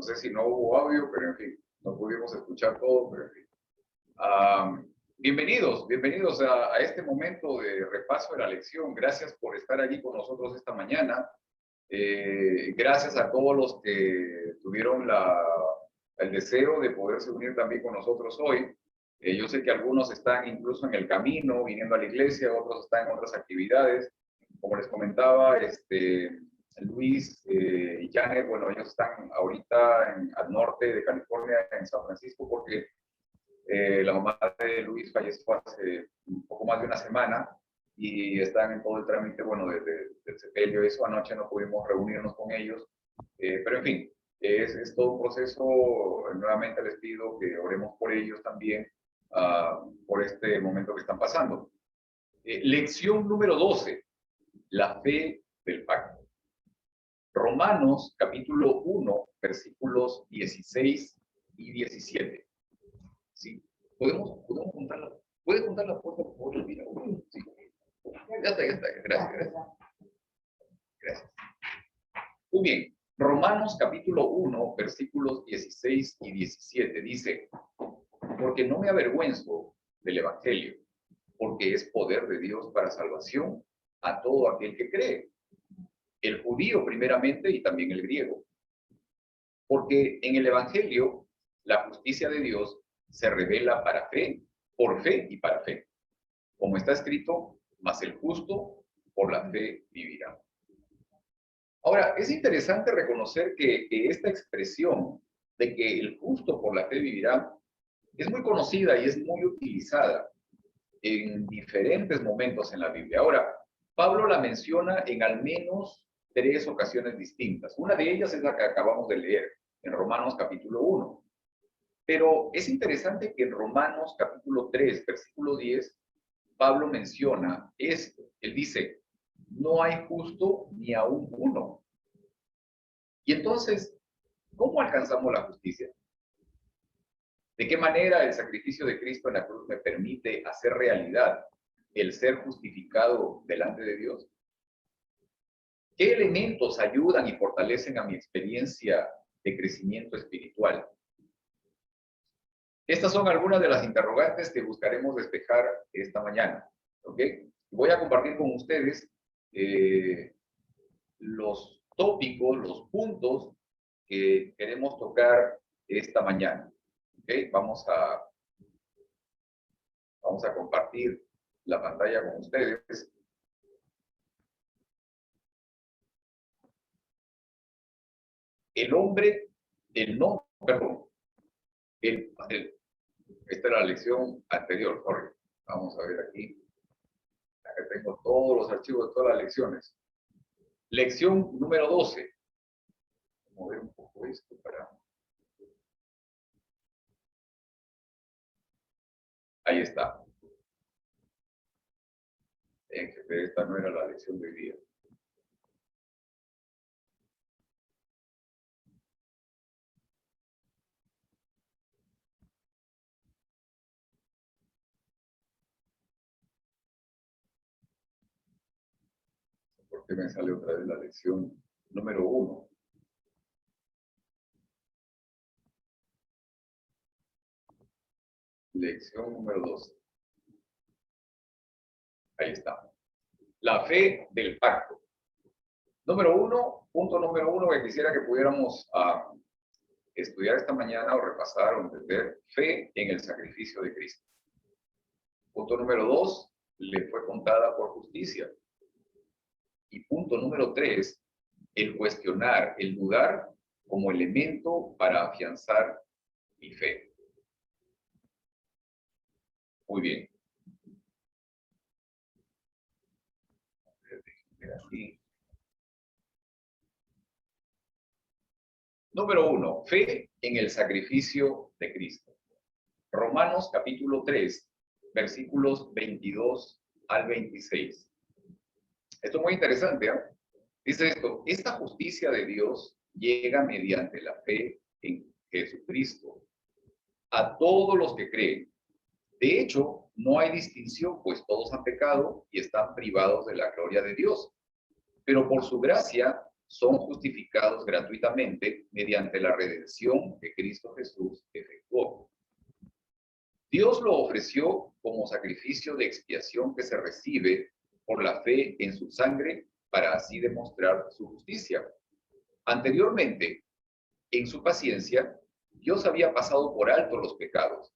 No sé si no hubo audio, pero en fin, no pudimos escuchar todo, pero en fin. Bienvenidos a este momento de repaso de la lección. Gracias por estar allí con nosotros esta mañana. Gracias a todos los que tuvieron el deseo de poderse unir también con nosotros hoy. Yo sé que algunos están incluso en el camino, viniendo a la iglesia, otros están en otras actividades. Como les comentaba, Luis y Janet, bueno, ellos están ahorita al norte de California, en San Francisco, porque la mamá de Luis falleció hace un poco más de una semana y están en todo el trámite, bueno, del sepelio. Eso anoche no pudimos reunirnos con ellos, pero en fin, es todo un proceso. Nuevamente les pido que oremos por ellos también, por este momento que están pasando. Lección número 12, la fe del pacto. Romanos capítulo 1, versículos 16 y 17. ¿Sí? ¿Podemos contarla? ¿Puede contarla por favor? Mira, sí. Ya está. Gracias. Muy bien. Romanos capítulo 1, versículos 16 y 17 dice: porque no me avergüenzo del evangelio, porque es poder de Dios para salvación a todo aquel que cree, el judío primeramente y también el griego. Porque en el evangelio la justicia de Dios se revela para fe, por fe y para fe. Como está escrito, mas el justo por la fe vivirá. Ahora, es interesante reconocer que esta expresión de que el justo por la fe vivirá es muy conocida y es muy utilizada en diferentes momentos en la Biblia. Ahora, Pablo la menciona en al menos 3 ocasiones distintas. Una de ellas es la que acabamos de leer, en Romanos capítulo 1. Pero es interesante que en Romanos capítulo 3, versículo 10, Pablo menciona esto. Él dice: no hay justo ni aún uno. Y entonces, ¿cómo alcanzamos la justicia? ¿De qué manera el sacrificio de Cristo en la cruz me permite hacer realidad el ser justificado delante de Dios? ¿Qué elementos ayudan y fortalecen a mi experiencia de crecimiento espiritual? Estas son algunas de las interrogantes que buscaremos despejar esta mañana. ¿Ok? Voy a compartir con ustedes los tópicos, los puntos que queremos tocar esta mañana. ¿Ok? Vamos a compartir la pantalla con ustedes. Esta era la lección anterior, sorry. Vamos a ver aquí. Acá tengo todos los archivos de todas las lecciones. Lección número 12. Vamos a mover un poco esto para... Ahí está. Esta no era la lección de hoy día. ¿Por qué me sale otra vez la lección número 1? Lección número 12. Ahí está. La fe del pacto. Número 1, punto número 1 que quisiera que pudiéramos estudiar esta mañana o repasar o entender: fe en el sacrificio de Cristo. Punto número 2, le fue contada por justicia. Y punto número 3, el cuestionar, el dudar como elemento para afianzar mi fe. Muy bien. Aquí. Número 1, fe en el sacrificio de Cristo. Romanos capítulo 3, versículos 22 al 26. Esto es muy interesante, ¿eh? Dice esto: esta justicia de Dios llega mediante la fe en Jesucristo a todos los que creen. De hecho, no hay distinción, pues todos han pecado y están privados de la gloria de Dios. Pero por su gracia son justificados gratuitamente mediante la redención que Cristo Jesús efectuó. Dios lo ofreció como sacrificio de expiación que se recibe por la fe en su sangre para así demostrar su justicia. Anteriormente, en su paciencia, Dios había pasado por alto los pecados,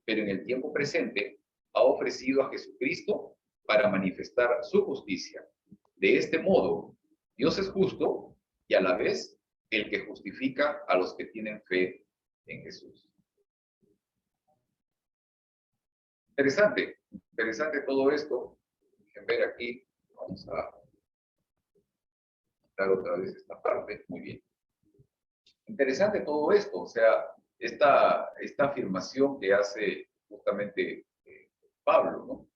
pero en el tiempo presente ha ofrecido a Jesucristo para manifestar su justicia. De este modo, Dios es justo y a la vez el que justifica a los que tienen fe en Jesús. Interesante, interesante todo esto. Dejen ver aquí, vamos a quitar otra vez esta parte, muy bien. Interesante todo esto, o sea, esta afirmación que hace justamente Pablo, ¿no?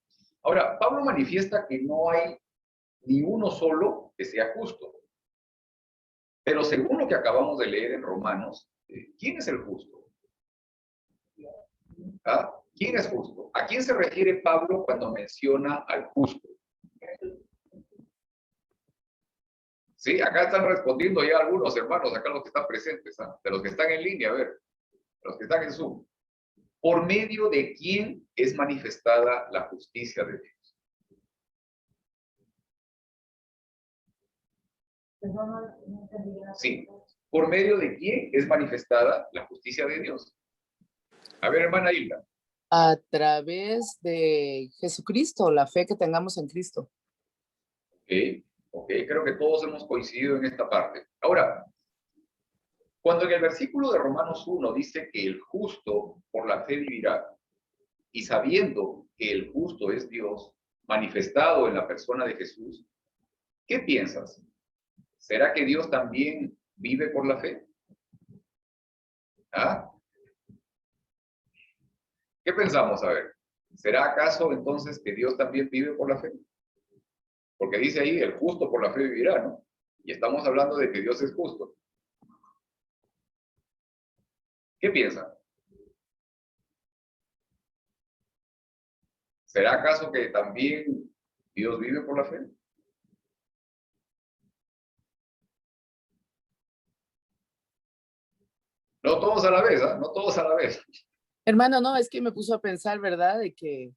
Ahora, Pablo manifiesta que no hay ni uno solo que sea justo. Pero según lo que acabamos de leer en Romanos, ¿quién es el justo? ¿Ah? ¿Quién es justo? ¿A quién se refiere Pablo cuando menciona al justo? Sí, acá están respondiendo ya algunos hermanos, acá los que están presentes, ¿ah? De los que están en línea, a ver, de los que están en Zoom. ¿Por medio de quién es manifestada la justicia de Dios? Sí, ¿por medio de quién es manifestada la justicia de Dios? A ver, hermana Hilda. A través de Jesucristo, la fe que tengamos en Cristo. Ok, creo que todos hemos coincidido en esta parte. Ahora, cuando en el versículo de Romanos 1 dice que el justo por la fe vivirá, y sabiendo que el justo es Dios, manifestado en la persona de Jesús, ¿qué piensas? ¿Será que Dios también vive por la fe? ¿Ah? ¿Qué pensamos? A ver, ¿será acaso entonces que Dios también vive por la fe? Porque dice ahí, el justo por la fe vivirá, ¿no? Y estamos hablando de que Dios es justo. ¿Qué piensan? ¿Será acaso que también Dios vive por la fe? No todos a la vez, ¿ah? No todos a la vez. Hermano, no, es que me puso a pensar, ¿verdad? De que,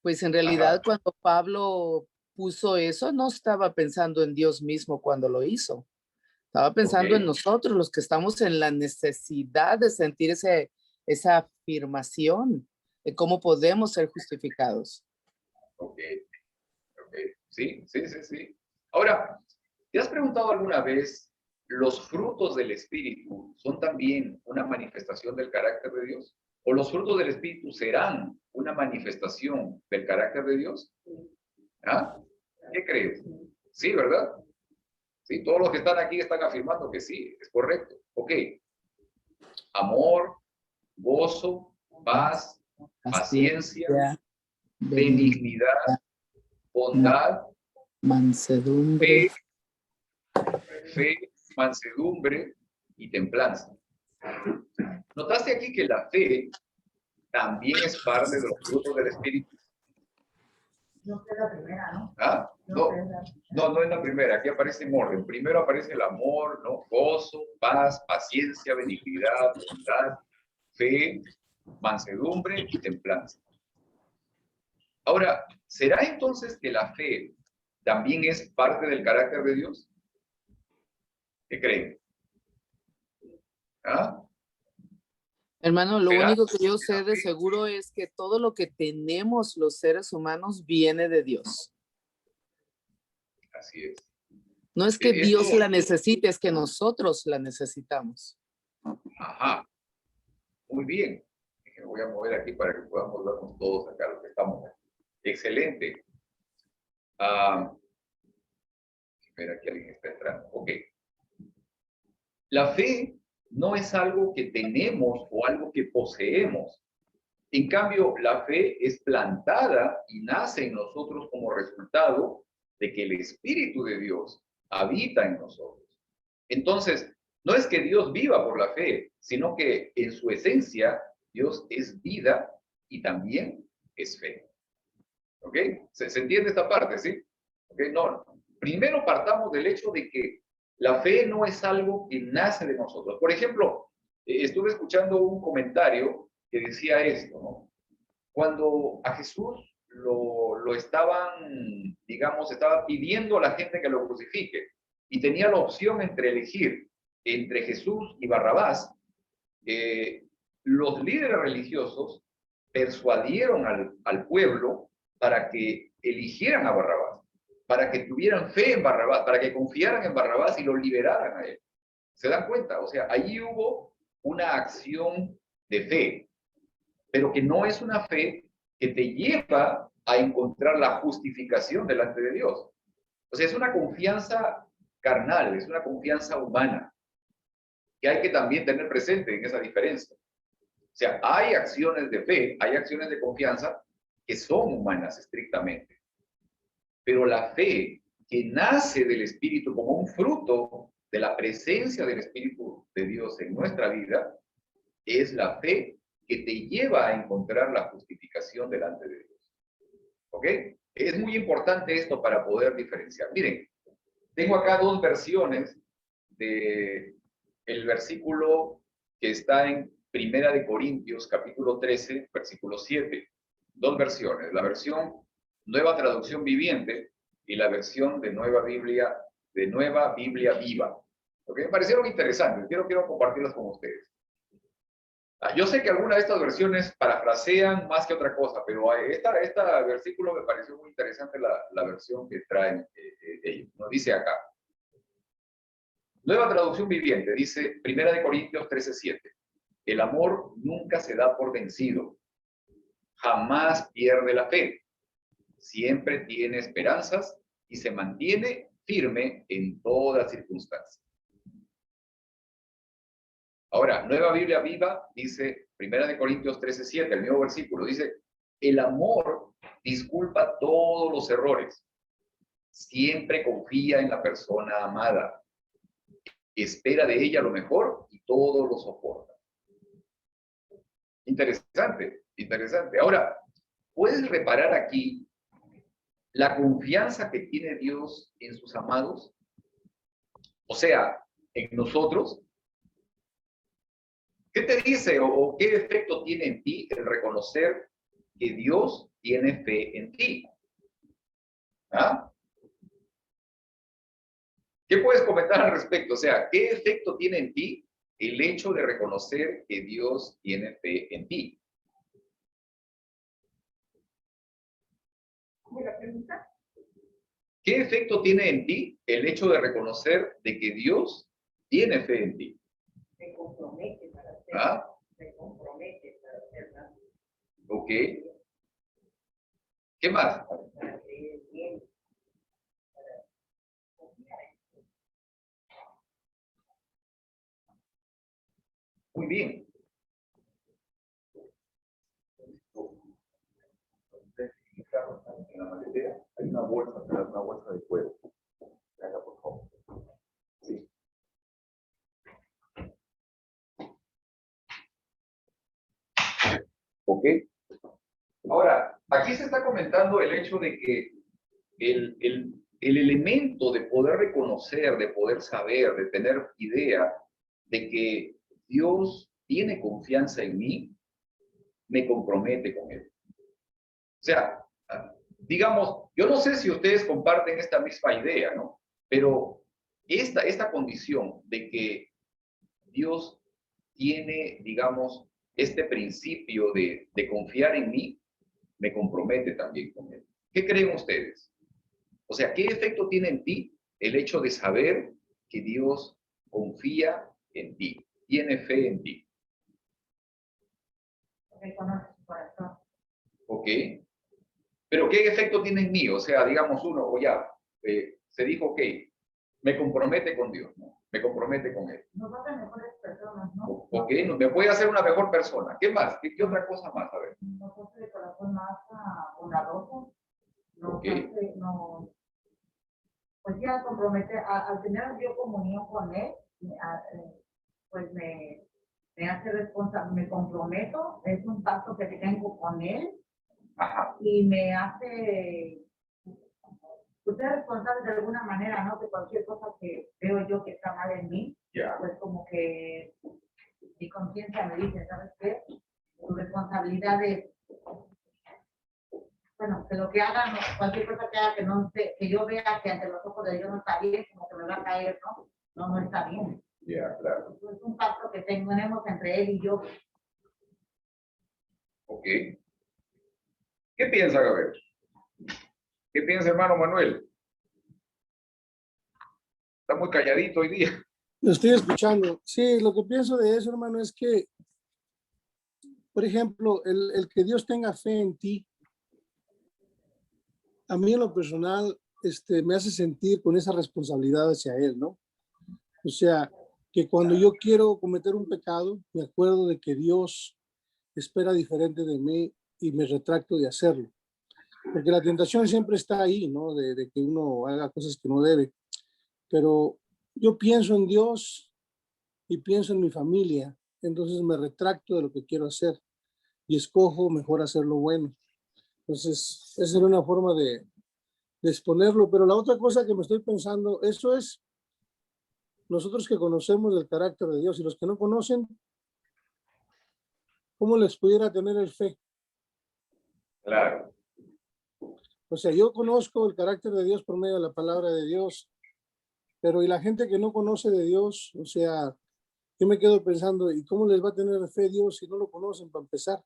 pues en realidad Ajá. cuando Pablo puso eso, no estaba pensando en Dios mismo cuando lo hizo. Estaba pensando en Ok, nosotros, los que estamos en la necesidad de sentir esa afirmación de cómo podemos ser justificados. ok, ok. Sí, sí, sí, sí. Ahora, ¿te has preguntado alguna vez, los frutos del Espíritu son también una manifestación del carácter de Dios? ¿O los frutos del Espíritu serán una manifestación del carácter de Dios? ¿Ah? ¿Qué crees? Sí, ¿verdad? Sí, todos los que están aquí están afirmando que sí, es correcto. Ok. Amor, gozo, paz, paciencia, Paciencia, benignidad, benignidad, bondad, mansedumbre. fe, mansedumbre y templanza. ¿Notaste aquí que la fe también es parte de los frutos del Espíritu? No es la primera, ¿no? ¿Ah? No, no es la primera. Aquí aparece en orden. Primero aparece el amor, ¿no? Gozo, paz, paciencia, benignidad, bondad, fe, mansedumbre y templanza. Ahora, ¿será entonces que la fe también es parte del carácter de Dios? ¿Qué creen? ¿Ah? Hermano, lo ¿Será único que yo que la sé de fe? seguro es que todo lo que tenemos los seres humanos viene de Dios. Así es. No es que Dios Esto, la necesite, es que nosotros la necesitamos. ajá, muy bien. Me voy a mover aquí para que podamos vernos todos acá los que estamos. Excelente. Espera que alguien está entrando. Ok. La fe no es algo que tenemos o algo que poseemos. En cambio, la fe es plantada y nace en nosotros como resultado de que el Espíritu de Dios habita en nosotros. Entonces, no es que Dios viva por la fe, sino que en su esencia Dios es vida y también es fe. ¿Ok? ¿Se entiende esta parte, sí? ¿Ok? No. Primero partamos del hecho de que La fe no es algo que nace de nosotros. Por ejemplo, estuve escuchando un comentario que decía esto, ¿no? Cuando a Jesús lo estaban, digamos, estaba pidiendo a la gente que lo crucifique y tenía la opción entre elegir entre Jesús y Barrabás, los líderes religiosos persuadieron al pueblo para que eligieran a Barrabás, para que tuvieran fe en Barrabás, para que confiaran en Barrabás y lo liberaran a él. ¿Se dan cuenta? O sea, allí hubo una acción de fe, pero que no es una fe que te lleva a encontrar la justificación delante de Dios. O sea, es una confianza carnal, es una confianza humana, que hay que también tener presente en esa diferencia. O sea, hay acciones de fe, hay acciones de confianza que son humanas estrictamente, pero la fe que nace del Espíritu como un fruto de la presencia del Espíritu de Dios en nuestra vida, es la fe que te lleva a encontrar la justificación delante de Dios. ¿Ok? Es muy importante esto para poder diferenciar. Miren, tengo acá dos versiones de el versículo que está en Primera de Corintios, capítulo 13, versículo 7. Dos versiones, la versión Nueva Traducción Viviente y la versión de Nueva Biblia Viva. ¿Ok? Me parecieron interesantes, quiero compartirlas con ustedes. Yo sé que algunas de estas versiones parafrasean más que otra cosa, pero esta versículo me pareció muy interesante la versión que traen ellos. Nos dice acá, Nueva Traducción Viviente, dice 1 Corintios 13:7. El amor nunca se da por vencido, jamás pierde la fe, siempre tiene esperanzas y se mantiene firme en todas circunstancias. Ahora, Nueva Biblia Viva dice 1 Corintios 13:7, el mismo versículo, dice, el amor disculpa todos los errores, siempre confía en la persona amada, espera de ella lo mejor y todo lo soporta. Interesante, interesante. Ahora, ¿puedes reparar aquí la confianza que tiene Dios en sus amados? O sea, en nosotros. ¿Qué te dice o qué efecto tiene en ti el reconocer que Dios tiene fe en ti? ¿Ah? ¿Qué puedes comentar al respecto? O sea, ¿qué efecto tiene en ti el hecho de reconocer que Dios tiene fe en ti? ¿Qué efecto tiene en ti el hecho de reconocer de que Dios tiene fe en ti? Me compromete para hacer. ¿Ah? Me compromete para hacerla. Ok. ¿Qué más? Para creer bien. Para confiar en Dios. Muy bien. En la maletera hay una bolsa de cuero. Venga, por favor. Sí. ¿Ok? Ahora, aquí se está comentando el hecho de que el elemento de poder reconocer, de poder saber, de tener idea de que Dios tiene confianza en mí, me compromete con Él. O sea, digamos, yo no sé si ustedes comparten esta misma idea, ¿no? Pero esta condición de que Dios tiene, digamos, este principio de confiar en mí, me compromete también con Él. ¿Qué creen ustedes? O sea, ¿qué efecto tiene en ti el hecho de saber que Dios confía en ti, tiene fe en ti? Reconoce su corazón. ¿Ok? Pero ¿qué efecto tiene en mí? O sea, digamos uno, o ya, se dijo, ok, me compromete con Dios, ¿no? Me compromete con Él. Nos hacen mejores personas, ¿no? Ok, me puede hacer una mejor persona. ¿Qué más? ¿Qué otra cosa más? A ver. Nos hace de corazón más bondadoso. Nos Ok. hace, pues ya compromete, al tener yo comunión con Él, pues me hace responsable, me comprometo, es un pacto que tengo con Él. Ajá. Y me hace usted es responsable de alguna manera, ¿no? De cualquier cosa que veo yo que está mal en mí, Ya. pues como que mi conciencia me dice, ¿sabes qué? Tu responsabilidad es, bueno, que lo que haga, no, cualquier cosa que haga que no que yo vea que ante los ojos de Dios no está bien, como que me va a caer, ¿no? No, no está bien. Ya, claro. Es un pacto que tenemos entre él y yo. Ok. ¿Qué piensa, Gabriel? ¿Qué piensa, hermano Manuel? Está muy calladito hoy día. Lo estoy escuchando. Sí, lo que pienso de eso, hermano, es que, por ejemplo, el que Dios tenga fe en ti, a mí en lo personal, me hace sentir con esa responsabilidad hacia Él, ¿no? O sea, que cuando yo quiero cometer un pecado, me acuerdo de que Dios espera diferente de mí y me retracto de hacerlo. Porque la tentación siempre está ahí, ¿no? De que uno haga cosas que no debe. Pero yo pienso en Dios y pienso en mi familia, entonces me retracto de lo que quiero hacer y escojo mejor hacer lo bueno. Entonces, esa era una forma de exponerlo, pero la otra cosa que me estoy pensando, eso es nosotros que conocemos el carácter de Dios y los que no conocen, ¿cómo les pudiera tener el fe? Claro. O sea, yo conozco el carácter de Dios por medio de la palabra de Dios, pero y la gente que no conoce de Dios, o sea, yo me quedo pensando, ¿y cómo les va a tener fe Dios si no lo conocen para empezar?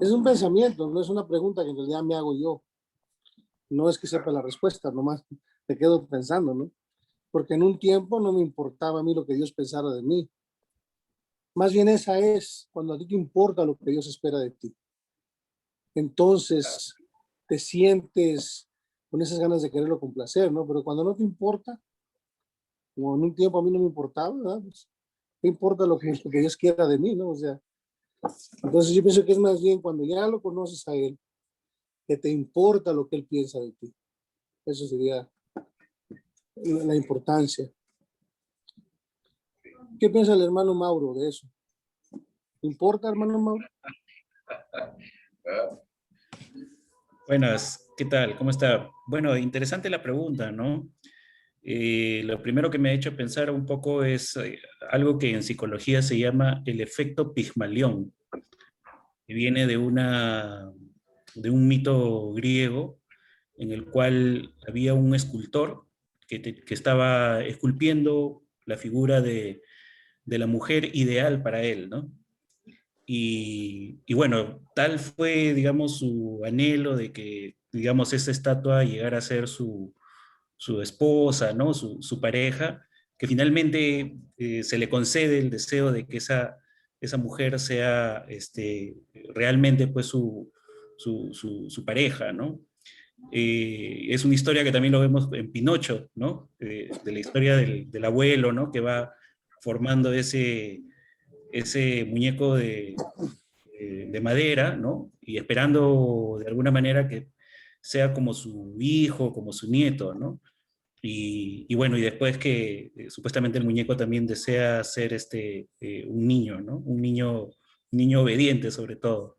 Es un pensamiento, no es una pregunta que en realidad me hago yo. No es que sepa la respuesta, nomás me quedo pensando, ¿no? Porque en un tiempo no me importaba a mí lo que Dios pensara de mí. Más bien esa es cuando a ti te importa lo que Dios espera de ti. Entonces te sientes con esas ganas de quererlo complacer, ¿no? Pero cuando no te importa, como en un tiempo a mí no me importaba, ¿verdad? Pues, ¿qué importa lo que Dios quiera de mí, ¿no? O sea, entonces yo pienso que es más bien cuando ya lo conoces a Él, que te importa lo que Él piensa de ti. Eso sería la importancia. ¿Qué piensa el hermano Mauro de eso? ¿Importa, hermano Mauro? Buenas, ¿qué tal? ¿Cómo está? Bueno, interesante la pregunta, ¿no? Lo primero que me ha hecho pensar un poco es algo que en psicología se llama el efecto Pigmalión, que viene de un mito griego en el cual había un escultor que estaba esculpiendo la figura de la mujer ideal para él, ¿no? Y bueno, tal fue, digamos, su anhelo de que, digamos, esa estatua llegara a ser su esposa, ¿no? Su pareja, que finalmente se le concede el deseo de que esa mujer sea realmente pues su pareja, ¿no? Es una historia que también lo vemos en Pinocho, ¿no? De la historia del abuelo, ¿no? Que va formando ese muñeco de madera, ¿no? Y esperando de alguna manera que sea como su hijo, como su nieto, ¿no? Y bueno, y después que supuestamente el muñeco también desea ser un niño, ¿no? Un niño obediente sobre todo.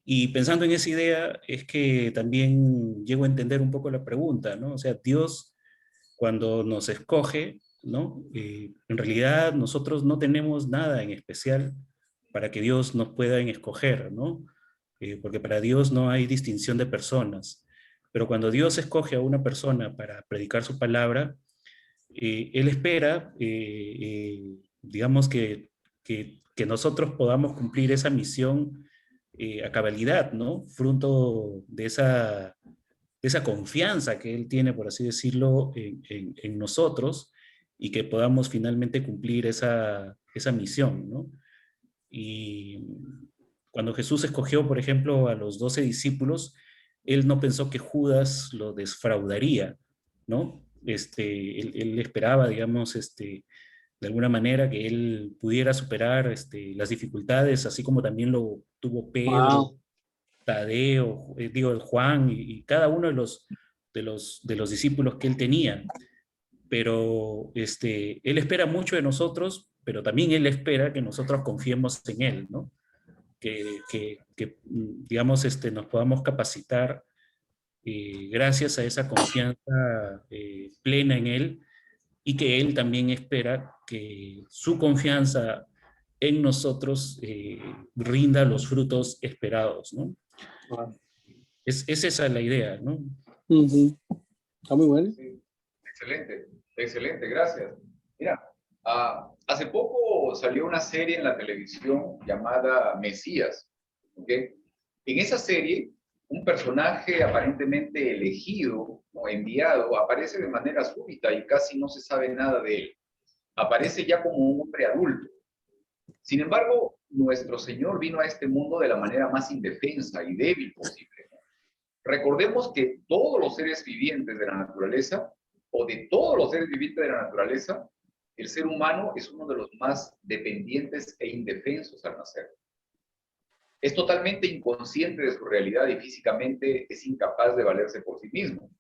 Y pensando en esa idea es que también llego a entender un poco la pregunta, ¿no? O sea, Dios cuando nos escoge, ¿no? En realidad nosotros no tenemos nada en especial para que Dios nos pueda escoger, ¿no? Porque para Dios no hay distinción de personas. Pero cuando Dios escoge a una persona para predicar su palabra, Él espera, digamos, que nosotros podamos cumplir esa misión a cabalidad, ¿no? Fruto de esa confianza que Él tiene, por así decirlo, en nosotros y que podamos finalmente cumplir esa misión, ¿no? Y cuando Jesús escogió, por ejemplo, a los 12 discípulos, Él no pensó que Judas lo desfraudaría, ¿no? Él esperaba, digamos, de alguna manera que él pudiera superar las dificultades, así como también lo tuvo Pedro, Wow. Tadeo, digo, Juan y cada uno de los discípulos que él tenía. Pero él espera mucho de nosotros, pero también él espera que nosotros confiemos en él, ¿no? digamos, nos podamos capacitar gracias a esa confianza plena en Él, y que Él también espera que su confianza en nosotros rinda los frutos esperados, ¿no? Wow. Es esa la idea, ¿no? Ujú. Está muy bueno. Sí. Excelente, excelente, gracias. Mira, hace poco salió una serie en la televisión llamada Mesías, ¿ok? En esa serie, un personaje aparentemente elegido o enviado aparece de manera súbita y casi no se sabe nada de él. Aparece ya como un hombre adulto. Sin embargo, nuestro Señor vino a este mundo de la manera más indefensa y débil posible. Recordemos que todos los seres vivientes de la naturaleza, o de todos los seres vivientes de la naturaleza, el ser humano es uno de los más dependientes e indefensos al nacer. Es totalmente inconsciente de su realidad y físicamente es incapaz de valerse por sí mismo.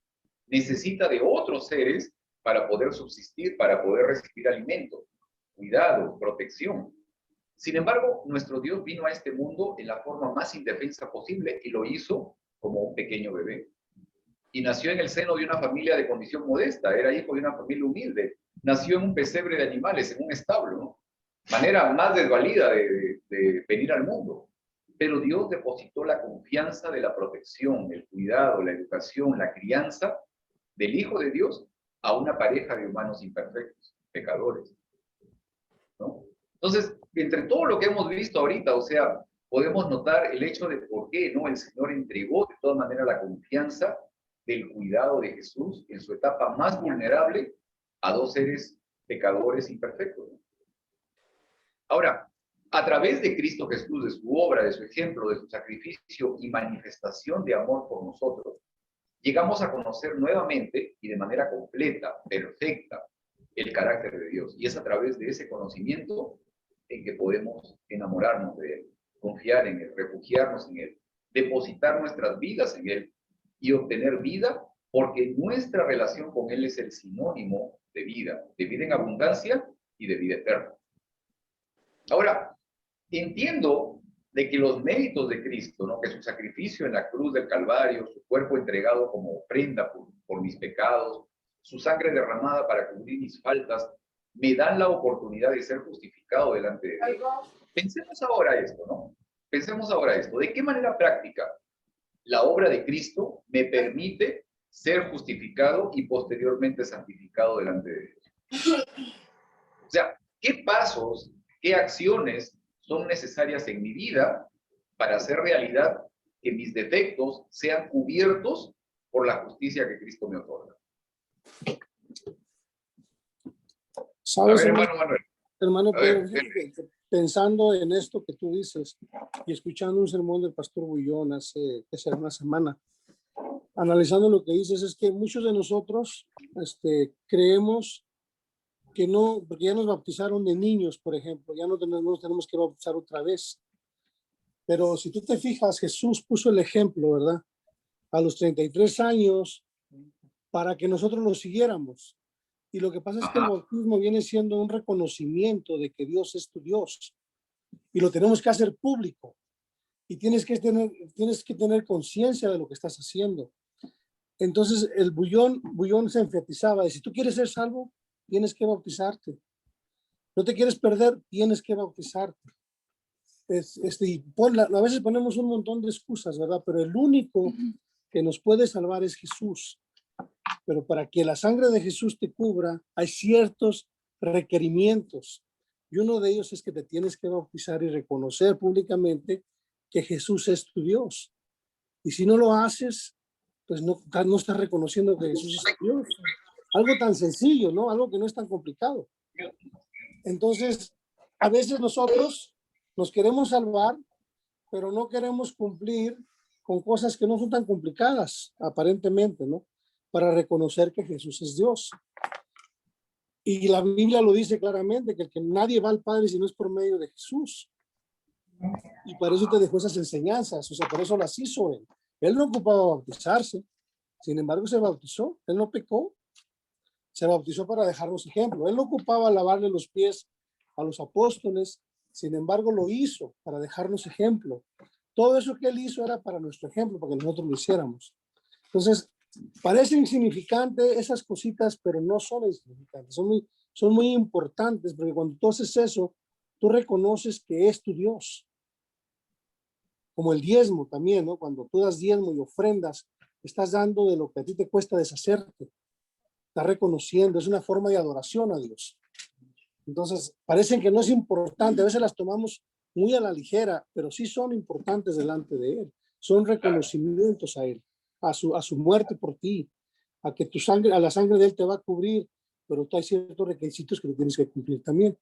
Necesita de otros seres para poder subsistir, para poder recibir alimento, cuidado, protección. Sin embargo, nuestro Dios vino a este mundo en la forma más indefensa posible y lo hizo como un pequeño bebé. Y nació en el seno de una familia de condición modesta, era hijo de una familia humilde, nació en un pesebre de animales, en un establo, ¿no? Manera más desvalida de venir al mundo. Pero Dios depositó la confianza de la protección, el cuidado, la educación, la crianza del Hijo de Dios a una pareja de humanos imperfectos, pecadores, ¿no? Entonces, entre todo lo que hemos visto ahorita, o sea, podemos notar el hecho de por qué, ¿no? El Señor entregó de todas maneras la confianza del cuidado de Jesús en su etapa más vulnerable a dos seres pecadores imperfectos, ¿no? Ahora, a través de Cristo Jesús, de su obra, de su ejemplo, de su sacrificio y manifestación de amor por nosotros, llegamos a conocer nuevamente y de manera completa, perfecta, el carácter de Dios. Y es a través de ese conocimiento en que podemos enamorarnos de Él, confiar en Él, refugiarnos en Él, depositar nuestras vidas en Él y obtener vida, porque nuestra relación con Él es el sinónimo de vida en abundancia y de vida eterna. Ahora, entiendo de que los méritos de Cristo, ¿no? Que su sacrificio en la cruz del Calvario, su cuerpo entregado como ofrenda por mis pecados, su sangre derramada para cubrir mis faltas, me dan la oportunidad de ser justificado delante de Dios. Pensemos ahora esto, ¿no? Pensemos ahora esto. ¿De qué manera práctica la obra de Cristo me permite ser justificado y posteriormente santificado delante de Dios? O sea, ¿qué pasos, qué acciones son necesarias en mi vida para hacer realidad que mis defectos sean cubiertos por la justicia que Cristo me otorga? ¿Sabes, A ver, hermano Manuel. hermano A ver, Pedro, pensando en esto que tú dices y escuchando un sermón del pastor Bullón hace una semana, analizando lo que dices, es que muchos de nosotros creemos que no, porque ya nos bautizaron de niños, por ejemplo, ya no tenemos que bautizar otra vez. Pero si tú te fijas, Jesús puso el ejemplo, ¿verdad? A los 33 años para que nosotros lo siguiéramos. Y lo que pasa es que el bautismo viene siendo un reconocimiento de que Dios es tu Dios. Y lo tenemos que hacer público. Y tienes que tener conciencia de lo que estás haciendo. Entonces el Bullón se enfatizaba de si tú quieres ser salvo, tienes que bautizarte. No te quieres perder, tienes que bautizarte. A veces ponemos un montón de excusas, ¿verdad? Pero el único que nos puede salvar es Jesús. Pero para que la sangre de Jesús te cubra, hay ciertos requerimientos. Y uno de ellos es que te tienes que bautizar y reconocer públicamente que Jesús es tu Dios. Y si no lo haces, pues no estás reconociendo que Jesús es tu Dios. Algo tan sencillo, ¿no? Algo que no es tan complicado. Entonces, a veces nosotros nos queremos salvar, pero no queremos cumplir con cosas que no son tan complicadas, aparentemente, ¿no? Para reconocer que Jesús es Dios. Y la Biblia lo dice claramente, que nadie va al Padre si no es por medio de Jesús. Y por eso te dejó esas enseñanzas, o sea, por eso las hizo Él. Él no ocupaba bautizarse, sin embargo se bautizó, Él no pecó, se bautizó para dejarnos ejemplo. Él no ocupaba lavarle los pies a los apóstoles, Sin embargo, lo hizo para dejarnos ejemplo. Todo eso que él hizo era para nuestro ejemplo, para que nosotros lo hiciéramos. Entonces, parecen insignificantes esas cositas, pero no son insignificantes, son muy importantes, porque cuando tú haces eso, tú reconoces que es tu Dios. Como el diezmo también, ¿no? Cuando tú das diezmo y ofrendas, estás dando de lo que a ti te cuesta deshacerte. Estás reconociendo, es una forma de adoración a Dios. Entonces, parecen que no es importante, a veces las tomamos muy a la ligera, pero sí son importantes delante de Él. Son reconocimientos a Él, a su muerte por ti, a que tu sangre, a la sangre de Él te va a cubrir, pero hay ciertos requisitos que tú tienes que cumplir también.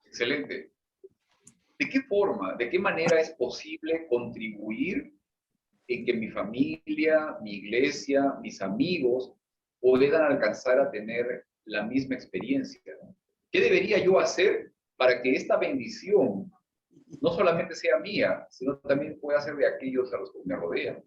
Excelente. ¿De qué forma, de qué manera es posible contribuir en que mi familia, mi iglesia, mis amigos puedan alcanzar a tener la misma experiencia? ¿Qué debería yo hacer para que esta bendición no solamente sea mía, sino también pueda ser de aquellos a los que me rodean?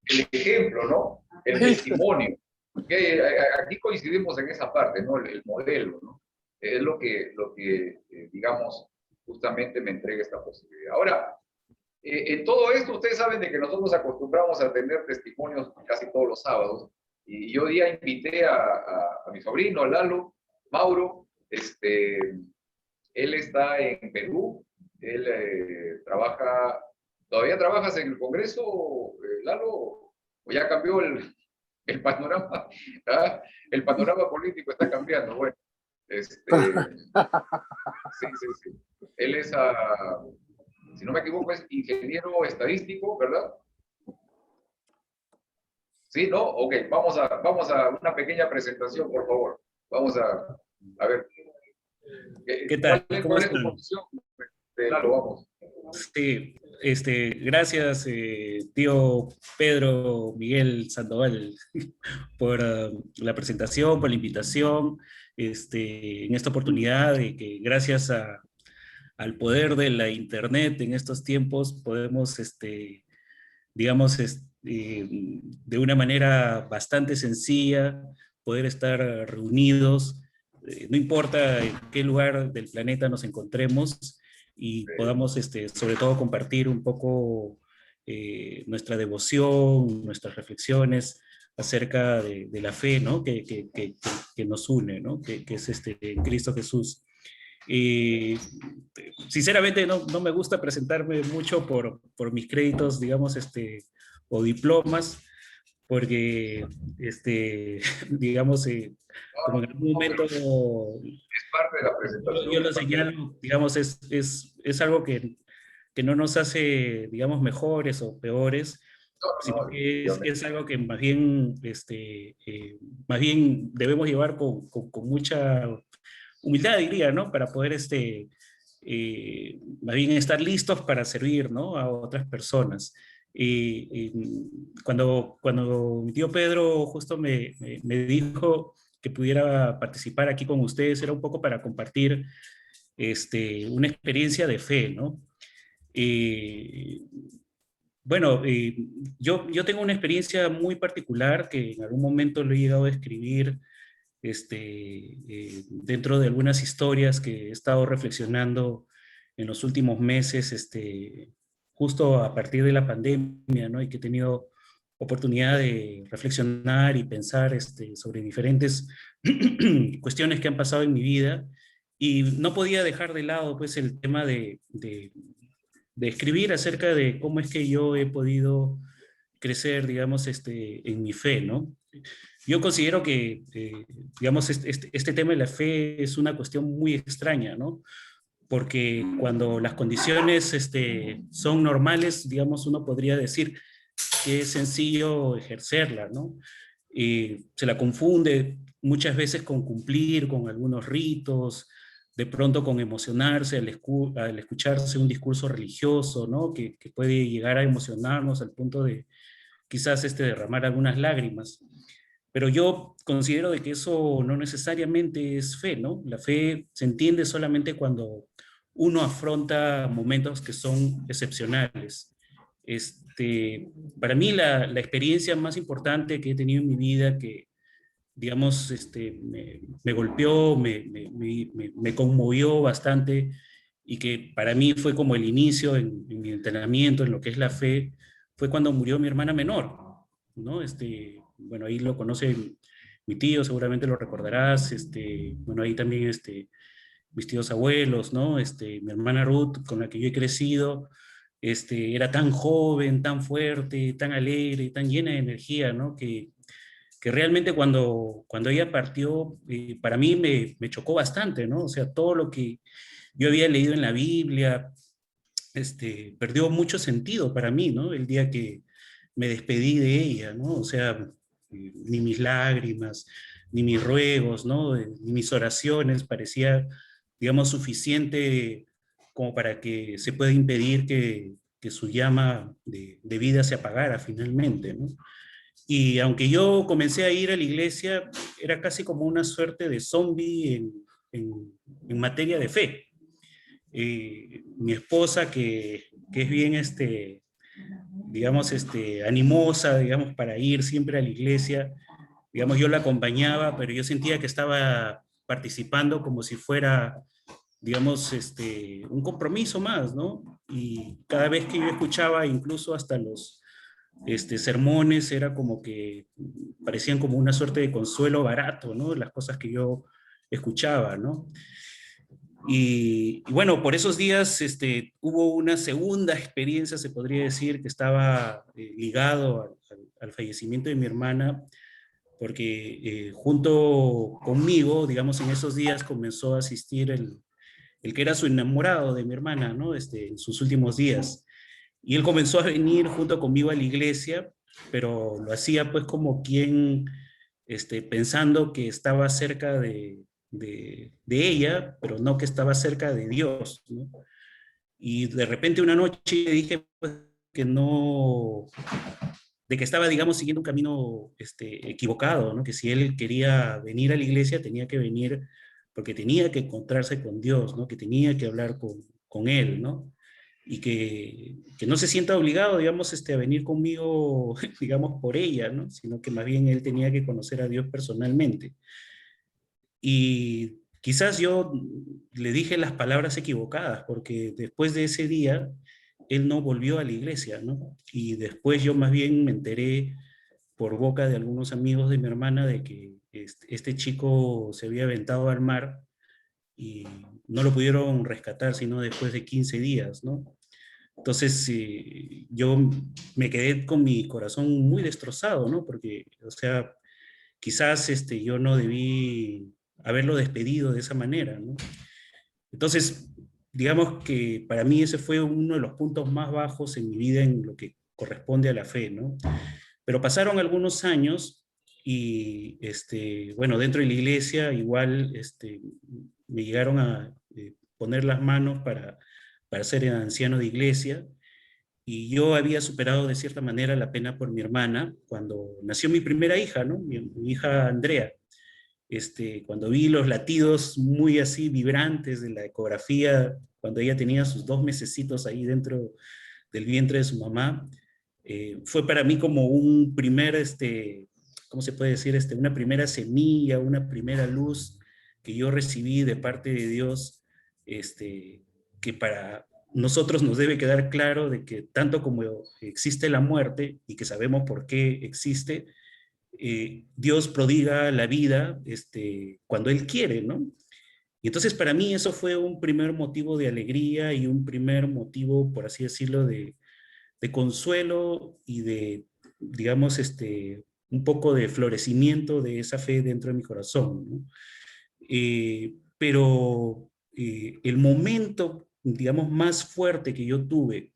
El ejemplo, ¿no? El testimonio. Aquí coincidimos en esa parte, ¿no? El modelo, ¿no? Es lo que digamos, justamente me entrega esta posibilidad. Ahora, en todo esto, ustedes saben de que nosotros acostumbramos a tener testimonios casi todos los sábados, y yo día invité a mi sobrino, Lalo, Mauro, él está en Perú, él trabaja, ¿todavía trabajas en el Congreso, Lalo? ¿O ya cambió el panorama? ¿Ah? El panorama político está cambiando, bueno. Sí. Él es, si no me equivoco, es ingeniero estadístico, ¿verdad? Sí, ¿no? Ok, vamos a una pequeña presentación, por favor. Vamos a ver. ¿Qué tal? ¿Cómo ¿Cuál es tu están? posición? Lalo, vamos. Sí, gracias, tío Pedro Miguel Sandoval, por la presentación, por la invitación, en esta oportunidad de que gracias al poder de la Internet en estos tiempos podemos, digamos, de una manera bastante sencilla, poder estar reunidos, no importa en qué lugar del planeta nos encontremos, y podamos, sobre todo, compartir un poco nuestra devoción, nuestras reflexiones acerca de la fe, ¿no? que nos une, ¿no? que es en Cristo Jesús. Sinceramente no me gusta presentarme mucho por mis créditos, digamos, o diplomas, porque, digamos, como en algún momento Es parte de la presentación. yo lo señalo, digamos, es algo que no nos hace, digamos, mejores o peores, sino que es algo que más bien, más bien debemos llevar con mucha humildad, diría, ¿no? Para poder, más bien estar listos para servir, ¿no? A otras personas. Cuando mi tío Pedro justo me dijo que pudiera participar aquí con ustedes, era un poco para compartir una experiencia de fe, ¿no? Bueno, yo tengo una experiencia muy particular que en algún momento lo he llegado a escribir dentro de algunas historias que he estado reflexionando en los últimos meses, justo a partir de la pandemia, ¿no? Y que he tenido oportunidad de reflexionar y pensar sobre diferentes cuestiones que han pasado en mi vida, y no podía dejar de lado pues el tema de escribir acerca de cómo es que yo he podido crecer, digamos, en mi fe, ¿no? Yo considero que, digamos, este tema de la fe es una cuestión muy extraña, ¿no? Porque cuando las condiciones son normales, digamos, uno podría decir que es sencillo ejercerla, ¿no? Se la confunde muchas veces con cumplir con algunos ritos, de pronto con emocionarse al escucharse un discurso religioso, ¿no? Que puede llegar a emocionarnos al punto de quizás derramar algunas lágrimas. Pero yo considero de que eso no necesariamente es fe, ¿no? La fe se entiende solamente cuando uno afronta momentos que son excepcionales. Para mí la experiencia más importante que he tenido en mi vida, que digamos, me golpeó, me conmovió bastante y que para mí fue como el inicio en mi entrenamiento, en lo que es la fe, fue cuando murió mi hermana menor, ¿no? Bueno, ahí lo conoce mi tío, seguramente lo recordarás, bueno, ahí también mis tíos abuelos, ¿no? Mi hermana Ruth, con la que yo he crecido, era tan joven, tan fuerte, tan alegre, tan llena de energía, ¿no? Que realmente cuando ella partió, para mí me chocó bastante, ¿no? O sea, todo lo que yo había leído en la Biblia, perdió mucho sentido para mí, ¿no? El día que me despedí de ella, ¿no? O sea, ni mis lágrimas, ni mis ruegos, ¿no? Ni mis oraciones parecía, digamos, suficiente como para que se pueda impedir que su llama de vida se apagara finalmente, ¿no? Y aunque yo comencé a ir a la iglesia, era casi como una suerte de zombie en materia de fe. Mi esposa, que es bien, digamos, animosa, digamos, para ir siempre a la iglesia, digamos, yo la acompañaba, pero yo sentía que estaba participando como si fuera, digamos, un compromiso más, ¿no? Y cada vez que yo escuchaba, incluso hasta los sermones, era como que parecían como una suerte de consuelo barato, ¿no? Las cosas que yo escuchaba, ¿no? Y bueno, por esos días hubo una segunda experiencia, se podría decir, que estaba ligado al fallecimiento de mi hermana, porque junto conmigo, digamos, en esos días comenzó a asistir el que era su enamorado de mi hermana, ¿no? En sus últimos días. Y él comenzó a venir junto conmigo a la iglesia, pero lo hacía pues como quien, pensando que estaba cerca de ella, pero no que estaba cerca de Dios, ¿no? Y de repente una noche dije pues, que no, de que estaba, digamos, siguiendo un camino equivocado, ¿no? Que si él quería venir a la iglesia tenía que venir porque tenía que encontrarse con Dios, ¿no? Que tenía que hablar con Él, ¿no? Y que no se sienta obligado, digamos, a venir conmigo, digamos, por ella, ¿no? Sino que más bien él tenía que conocer a Dios personalmente. Y quizás yo le dije las palabras equivocadas, porque después de ese día, él no volvió a la iglesia, ¿no? Y después yo más bien me enteré por boca de algunos amigos de mi hermana de que este chico se había aventado al mar y no lo pudieron rescatar sino después de 15 días, ¿no? Entonces, yo me quedé con mi corazón muy destrozado, ¿no? Porque, o sea, quizás yo no debí haberlo despedido de esa manera, ¿no? Entonces, digamos que para mí ese fue uno de los puntos más bajos en mi vida en lo que corresponde a la fe, ¿no? Pero pasaron algunos años y, bueno, dentro de la iglesia igual me llegaron a poner las manos para ser el anciano de iglesia y yo había superado de cierta manera la pena por mi hermana cuando nació mi primera hija, ¿no? Mi hija Andrea. Cuando vi los latidos muy así vibrantes de la ecografía, cuando ella tenía sus 2 mesecitos ahí dentro del vientre de su mamá, fue para mí como un primer, ¿cómo se puede decir? Una primera semilla, una primera luz que yo recibí de parte de Dios, que para nosotros nos debe quedar claro de que tanto como existe la muerte y que sabemos por qué existe, Dios prodiga la vida cuando Él quiere, ¿no? Y entonces para mí eso fue un primer motivo de alegría y un primer motivo, por así decirlo, de consuelo y de, digamos, un poco de florecimiento de esa fe dentro de mi corazón, ¿no? Pero el momento, digamos, más fuerte que yo tuve,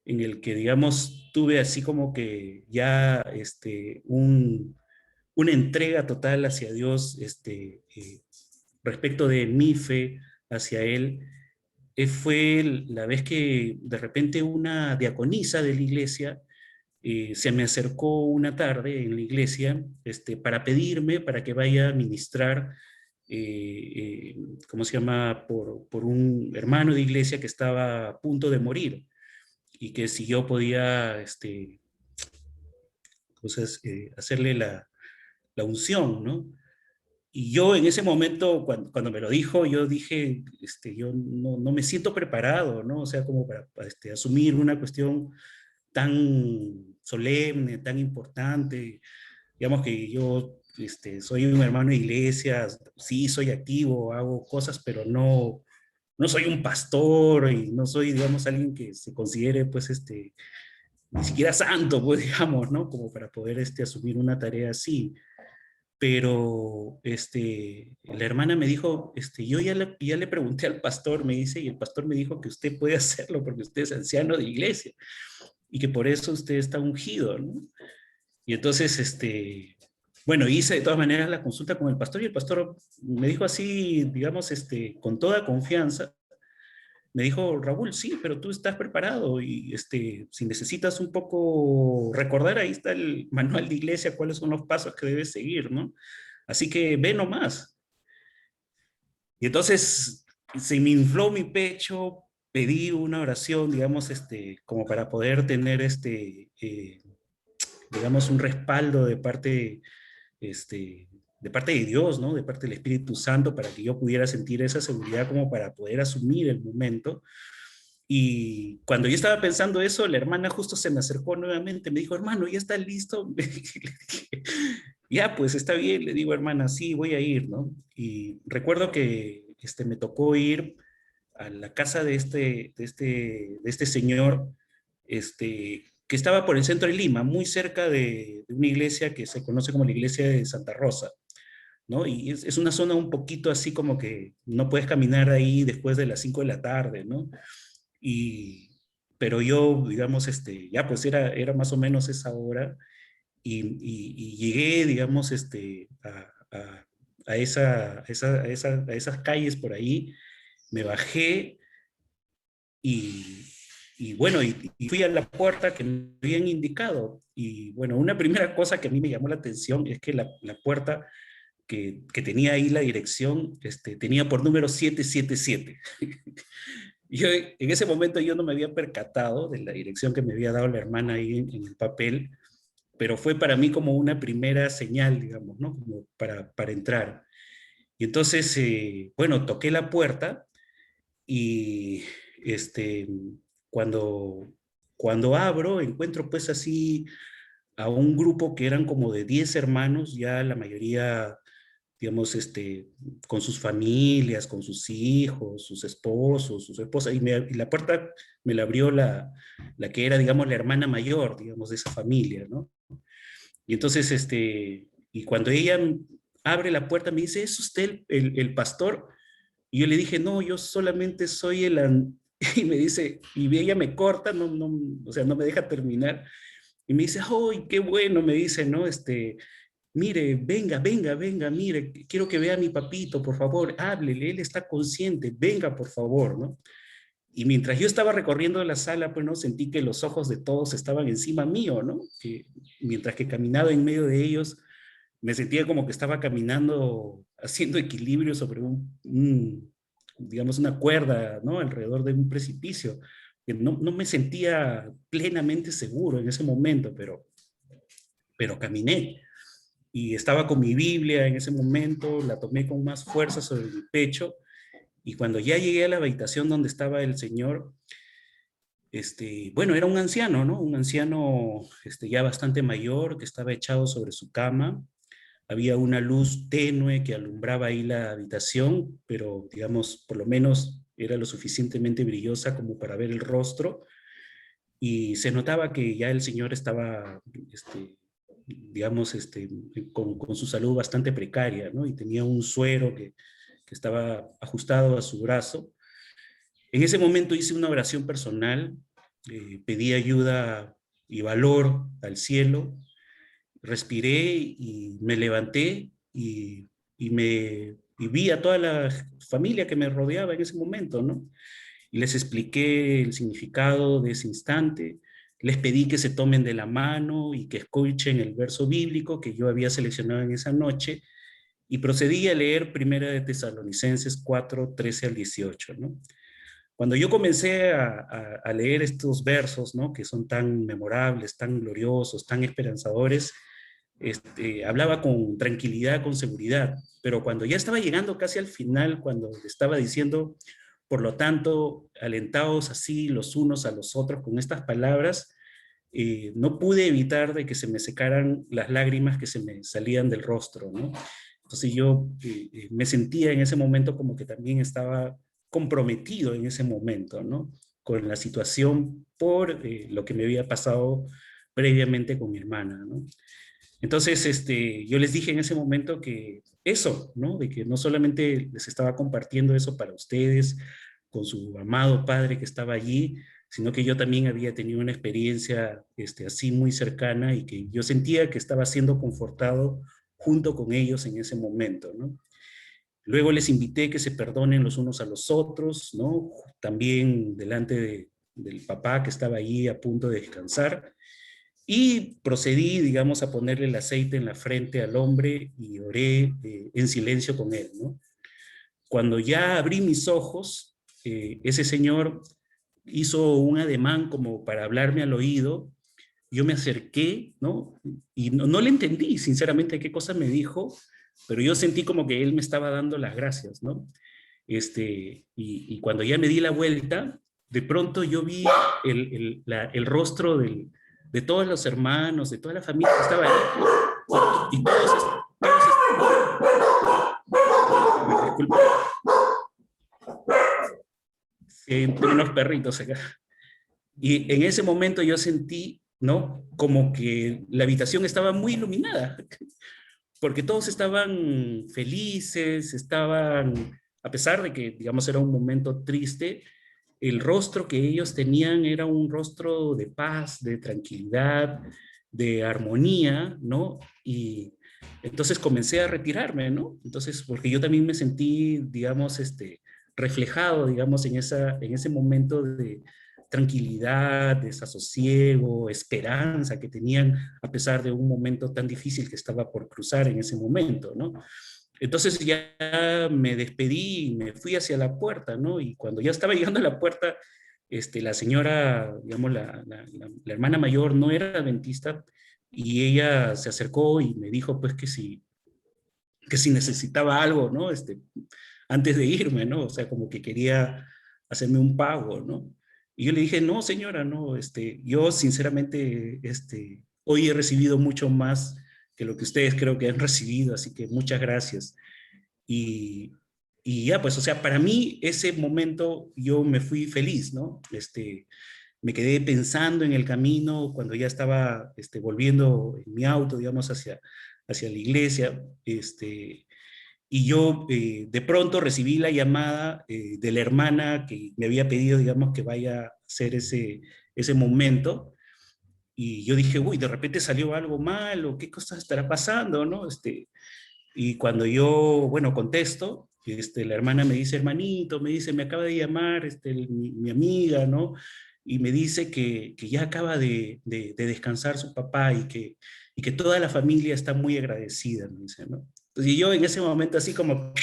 en el que, digamos, tuve así como que ya una entrega total hacia Dios respecto de mi fe hacia Él, fue la vez que de repente una diaconisa de la iglesia se me acercó una tarde en la iglesia para pedirme para que vaya a ministrar, ¿cómo se llama?, por un hermano de iglesia que estaba a punto de morir y que si yo podía hacerle la unción, ¿no? y yo en ese momento, cuando me lo dijo, yo dije, yo no me siento preparado, ¿no? O sea, como para asumir una cuestión tan solemne, tan importante. Digamos que yo soy un hermano de iglesia, sí soy activo, hago cosas, pero no soy un pastor y no soy, digamos, alguien que se considere, pues, ni siquiera santo, pues, digamos, ¿no? Como para poder asumir una tarea así. Pero la hermana me dijo, yo ya le pregunté al pastor, me dice, y el pastor me dijo que usted puede hacerlo porque usted es anciano de iglesia y que por eso usted está ungido, ¿no? Y entonces, bueno, hice de todas maneras la consulta con el pastor y el pastor me dijo así, digamos, con toda confianza, me dijo, Raúl, sí, pero tú estás preparado y si necesitas un poco recordar, ahí está el manual de iglesia, cuáles son los pasos que debes seguir, ¿no? Así que ve nomás. Y entonces se me infló mi pecho, pedí una oración, digamos, como para poder tener digamos, un respaldo de parte de Dios, ¿no? De parte del Espíritu Santo, para que yo pudiera sentir esa seguridad como para poder asumir el momento. Y cuando yo estaba pensando eso, la hermana justo se me acercó nuevamente, me dijo, hermano, ¿ya está listo? Ya, pues está bien, le digo, hermana, sí, voy a ir, ¿no? Y recuerdo que me tocó ir a la casa de este señor, que estaba por el centro de Lima, muy cerca de una iglesia que se conoce como la iglesia de Santa Rosa, ¿no? Y es una zona un poquito así como que no puedes caminar ahí después de las 5 de la tarde, ¿no? Y, pero yo, digamos, ya pues era más o menos esa hora y llegué, digamos, a esas calles por ahí, me bajé y, y bueno, y fui a la puerta que me habían indicado. Y bueno, una primera cosa que a mí me llamó la atención es que la puerta que tenía ahí la dirección, tenía por número 777. Yo, en ese momento yo no me había percatado de la dirección que me había dado la hermana ahí en el papel, pero fue para mí como una primera señal, digamos, ¿no? Como para entrar. Y entonces, bueno, toqué la puerta y este, cuando, cuando abro, encuentro pues así a un grupo que eran como de 10 hermanos, ya la mayoría, digamos, con sus familias, con sus hijos, sus esposos, sus esposas, y la puerta me la abrió la que era, digamos, la hermana mayor, digamos, de esa familia, ¿no? Y entonces, y cuando ella abre la puerta, me dice, ¿es usted el pastor? Y yo le dije, no, yo solamente soy y me dice, y ella me corta, o sea, no me deja terminar. Y me dice, ¡ay, qué bueno! Me dice, ¿no? Mire, venga, mire, quiero que vea a mi papito, por favor, háblele, él está consciente, venga, por favor, ¿no? Y mientras yo estaba recorriendo la sala, pues, ¿no? Sentí que los ojos de todos estaban encima mío, ¿no? Que mientras que caminaba en medio de ellos, me sentía como que estaba caminando, haciendo equilibrio sobre digamos, una cuerda, ¿no? Alrededor de un precipicio. Que no me sentía plenamente seguro en ese momento, pero caminé. Y estaba con mi Biblia en ese momento, la tomé con más fuerza sobre mi pecho, y cuando ya llegué a la habitación donde estaba el Señor, bueno, era un anciano, ¿no? Un anciano ya bastante mayor, que estaba echado sobre su cama. Había una luz tenue que alumbraba ahí la habitación, pero digamos, por lo menos era lo suficientemente brillosa como para ver el rostro, y se notaba que ya el señor estaba, digamos, con su salud bastante precaria, ¿no? Y tenía un suero que estaba ajustado a su brazo. En ese momento hice una oración personal, pedí ayuda y valor al cielo, respiré y me levanté y vi a toda la familia que me rodeaba en ese momento, ¿no? Y les expliqué el significado de ese instante, les pedí que se tomen de la mano y que escuchen el verso bíblico que yo había seleccionado en esa noche, y procedí a leer Primera de Tesalonicenses 4, 13 al 18, ¿no? Cuando yo comencé a leer estos versos, ¿no? Que son tan memorables, tan gloriosos, tan esperanzadores, hablaba con tranquilidad, con seguridad, pero cuando ya estaba llegando casi al final, cuando estaba diciendo, por lo tanto, alentaos así los unos a los otros con estas palabras, no pude evitar de que se me secaran las lágrimas que se me salían del rostro, ¿no? Entonces yo me sentía en ese momento como que también estaba comprometido en ese momento, ¿no? Con la situación por lo que me había pasado previamente con mi hermana, ¿no? Entonces, yo les dije en ese momento que eso, ¿no? De que no solamente les estaba compartiendo eso para ustedes, con su amado padre que estaba allí, sino que yo también había tenido una experiencia así muy cercana y que yo sentía que estaba siendo confortado junto con ellos en ese momento, ¿no? Luego les invité que se perdonen los unos a los otros, ¿no? También delante del papá que estaba allí a punto de descansar. Y procedí, digamos, a ponerle el aceite en la frente al hombre y oré en silencio con él, ¿no? Cuando ya abrí mis ojos, ese señor hizo un ademán como para hablarme al oído. Yo me acerqué, ¿no? Y no le entendí, sinceramente, qué cosa me dijo, pero yo sentí como que él me estaba dando las gracias, ¿no? Y cuando ya me di la vuelta, de pronto yo vi el rostro de todos los hermanos, de toda la familia que estaba ahí, y disculpa, tengo unos perritos acá. Y en ese momento yo sentí, ¿no? Como que la habitación estaba muy iluminada, porque todos estaban felices, estaban, a pesar de que, digamos, era un momento triste, el rostro que ellos tenían era un rostro de paz, de tranquilidad, de armonía, ¿no? Y entonces comencé a retirarme, ¿no? Entonces, porque yo también me sentí, digamos, reflejado, digamos, en ese momento de tranquilidad, desasosiego, esperanza que tenían a pesar de un momento tan difícil que estaba por cruzar en ese momento, ¿no? Entonces ya me despedí y me fui hacia la puerta, ¿no? Y cuando ya estaba llegando a la puerta, la señora, digamos, la hermana mayor no era adventista y ella se acercó y me dijo, pues, que si necesitaba algo, ¿no? Antes de irme, ¿no? O sea, como que quería hacerme un pago, ¿no? Y yo le dije, no, señora, no, yo sinceramente, hoy he recibido mucho más que lo que ustedes creo que han recibido, así que muchas gracias. Y, y ya, pues, o sea, para mí ese momento yo me fui feliz, ¿no? Me quedé pensando en el camino cuando ya estaba volviendo en mi auto, digamos, hacia la iglesia, y yo de pronto recibí la llamada de la hermana que me había pedido, digamos, que vaya a hacer ese momento, y yo dije, uy, de repente salió algo mal, o qué cosa estará pasando, ¿no? Y cuando yo, bueno, contesto, la hermana me dice, hermanito, me dice, me acaba de llamar mi amiga, ¿no? Y me dice que ya acaba de descansar su papá y que toda la familia está muy agradecida, me dice, ¿no? Entonces, y yo en ese momento así como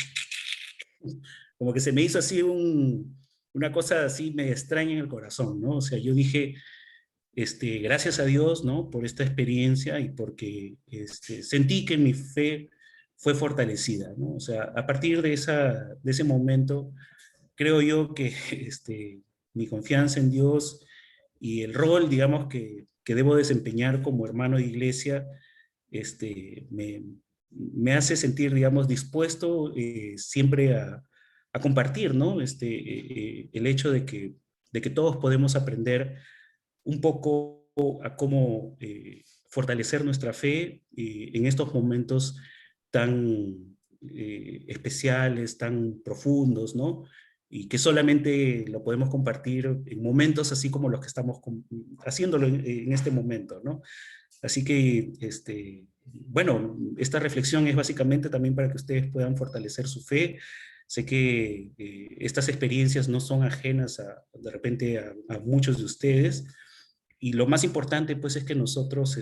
que se me hizo así una cosa así me extraña en el corazón, ¿no? O sea, yo dije, gracias a Dios, ¿no? Por esta experiencia y porque sentí que mi fe fue fortalecida, ¿no? O sea, a partir de ese momento, creo yo que mi confianza en Dios y el rol, digamos, que debo desempeñar como hermano de iglesia, me hace sentir, digamos, dispuesto siempre a compartir, ¿no? El hecho de que todos podemos aprender un poco a cómo fortalecer nuestra fe en estos momentos tan especiales, tan profundos, ¿no? Y que solamente lo podemos compartir en momentos así como los que estamos haciéndolo en este momento, ¿no? Así que, bueno, esta reflexión es básicamente también para que ustedes puedan fortalecer su fe. Sé que estas experiencias no son ajenas de repente a muchos de ustedes, y lo más importante, pues, es que nosotros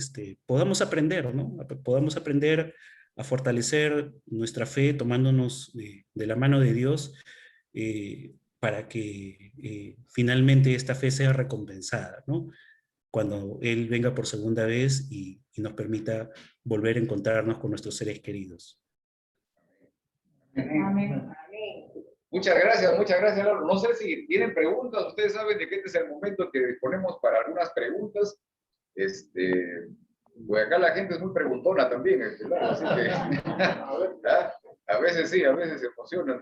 podamos aprender, ¿no? Podamos aprender a fortalecer nuestra fe tomándonos de la mano de Dios para que finalmente esta fe sea recompensada, ¿no? Cuando Él venga por segunda vez y nos permita volver a encontrarnos con nuestros seres queridos. Amén. Muchas gracias, Lalo. No sé si tienen preguntas, ustedes saben de que este es el momento que disponemos para algunas preguntas. Pues acá la gente es muy preguntona también, Lalo, así que a veces sí, a veces se emocionan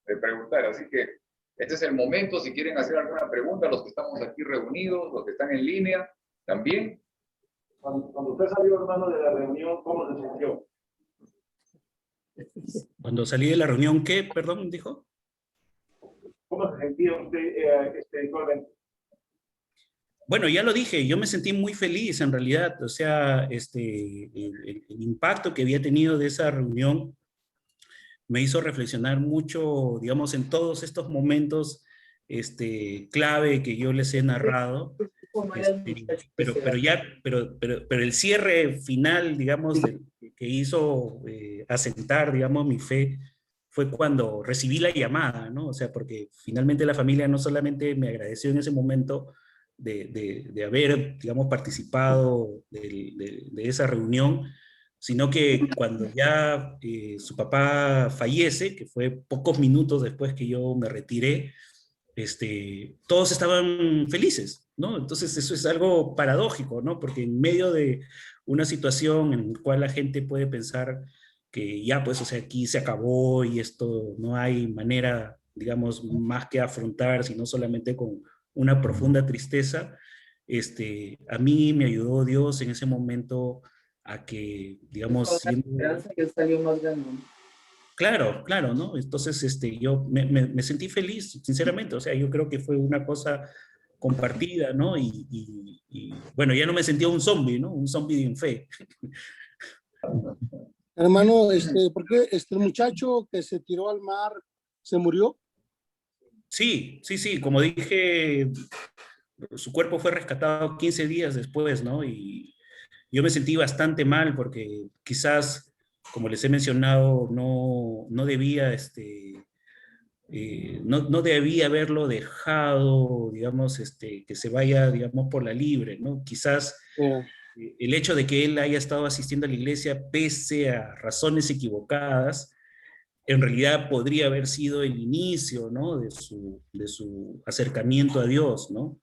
de preguntar, así que este es el momento, si quieren hacer alguna pregunta, los que estamos aquí reunidos, los que están en línea, también. Cuando usted salió, hermano, de la reunión, ¿cómo se sintió? Cuando salí de la reunión, ¿qué? Perdón, dijo. ¿Cómo se sentía usted actualmente? Bueno, ya lo dije, yo me sentí muy feliz en realidad, o sea, el impacto que había tenido de esa reunión me hizo reflexionar mucho, digamos, en todos estos momentos clave que yo les he narrado, pero el cierre final, digamos, que hizo asentar, digamos, mi fe, fue cuando recibí la llamada, ¿no? O sea, porque finalmente la familia no solamente me agradeció en ese momento de haber, digamos, participado de esa reunión, sino que cuando ya su papá fallece, que fue pocos minutos después que yo me retiré, todos estaban felices, ¿no? Entonces eso es algo paradójico, ¿no? Porque en medio de una situación en la cual la gente puede pensar que ya, pues, o sea, aquí se acabó y esto no hay manera, digamos, más que afrontar, sino solamente con una profunda tristeza, a mí me ayudó Dios en ese momento a que, digamos, claro, claro, ¿no? Entonces, yo me sentí feliz, sinceramente, o sea, yo creo que fue una cosa compartida, ¿no? Bueno, ya no me sentía un zombie, ¿no? Un zombie de fe. Hermano, ¿por qué el muchacho que se tiró al mar se murió? Sí, sí, sí, como dije, su cuerpo fue rescatado 15 días después, ¿no? Y yo me sentí bastante mal porque quizás, como les he mencionado, no debía, no debía haberlo dejado, digamos, que se vaya, digamos, por la libre, ¿no? Quizás el hecho de que él haya estado asistiendo a la iglesia pese a razones equivocadas, en realidad podría haber sido el inicio, ¿no? de su acercamiento a Dios, ¿no?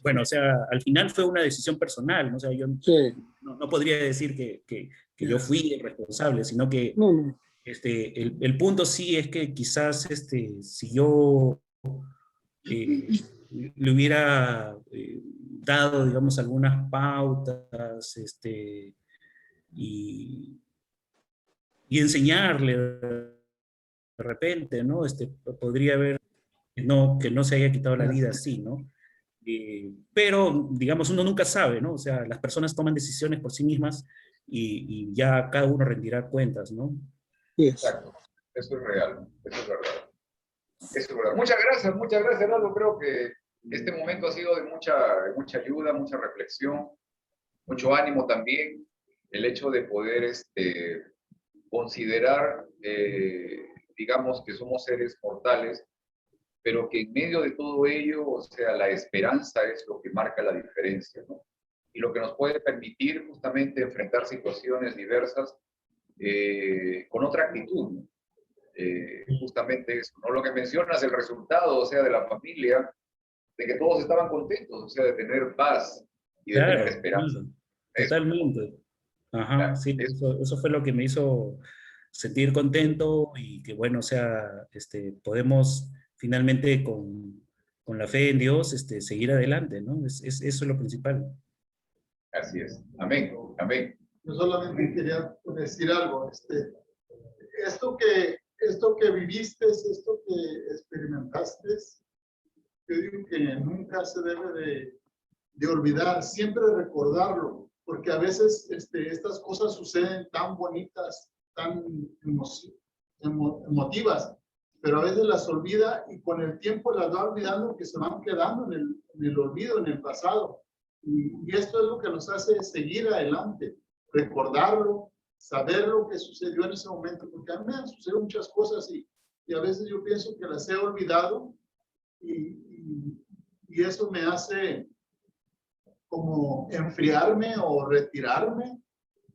Bueno, o sea, al final fue una decisión personal, ¿no? O sea, yo Sí. no podría decir que yo fui el responsable, sino que No, no. el punto sí es que quizás si yo le hubiera dado, digamos, algunas pautas y enseñarle de repente, ¿no? Podría haber que no se haya quitado la vida así, ¿no? Pero, digamos, uno nunca sabe, ¿no? O sea, las personas toman decisiones por sí mismas y ya cada uno rendirá cuentas, ¿no? Yes. Exacto, eso es real, eso es verdad. Eso es verdad. Muchas gracias, Lalo. Creo que este momento ha sido de mucha ayuda, mucha reflexión, mucho ánimo también. El hecho de poder considerar, digamos, que somos seres mortales, pero que en medio de todo ello, o sea, la esperanza es lo que marca la diferencia, ¿no? Y lo que nos puede permitir justamente enfrentar situaciones diversas con otra actitud, ¿no? Justamente eso, ¿no? Lo que mencionas, el resultado, o sea, de la familia, de que todos estaban contentos, o sea, de tener paz y de tener esperanza. Totalmente. Ajá, Claro, sí, eso fue lo que me hizo sentir contento y que, bueno, o sea, podemos finalmente con la fe en Dios seguir adelante, ¿no? Eso es lo principal. así es. Amén, amén. Yo solamente quería decir algo. Esto que viviste, esto que experimentaste, yo digo que nunca se debe de olvidar, siempre recordarlo, porque a veces estas cosas suceden tan bonitas, tan emotivas, pero a veces las olvida y con el tiempo las va olvidando, que se van quedando en el olvido, en el pasado. Y esto es lo que nos hace seguir adelante, recordarlo, saber lo que sucedió en ese momento, porque a mí me han sucedido muchas cosas y a veces yo pienso que las he olvidado y eso me hace como enfriarme o retirarme,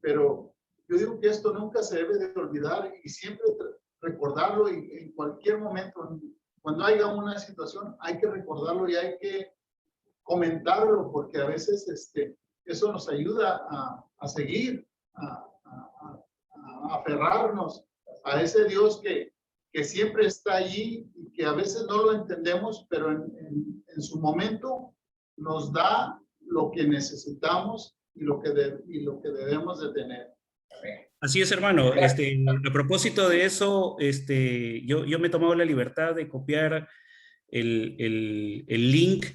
pero yo digo que esto nunca se debe de olvidar y siempre recordarlo y en cualquier momento, cuando haya una situación, hay que recordarlo y hay que comentarlo porque a veces eso nos ayuda a seguir, a aferrarnos a ese Dios que siempre está allí y que a veces no lo entendemos, pero en su momento nos da lo que necesitamos y lo que debemos de tener. Así es, hermano. A propósito de eso, yo me he tomado la libertad de copiar el link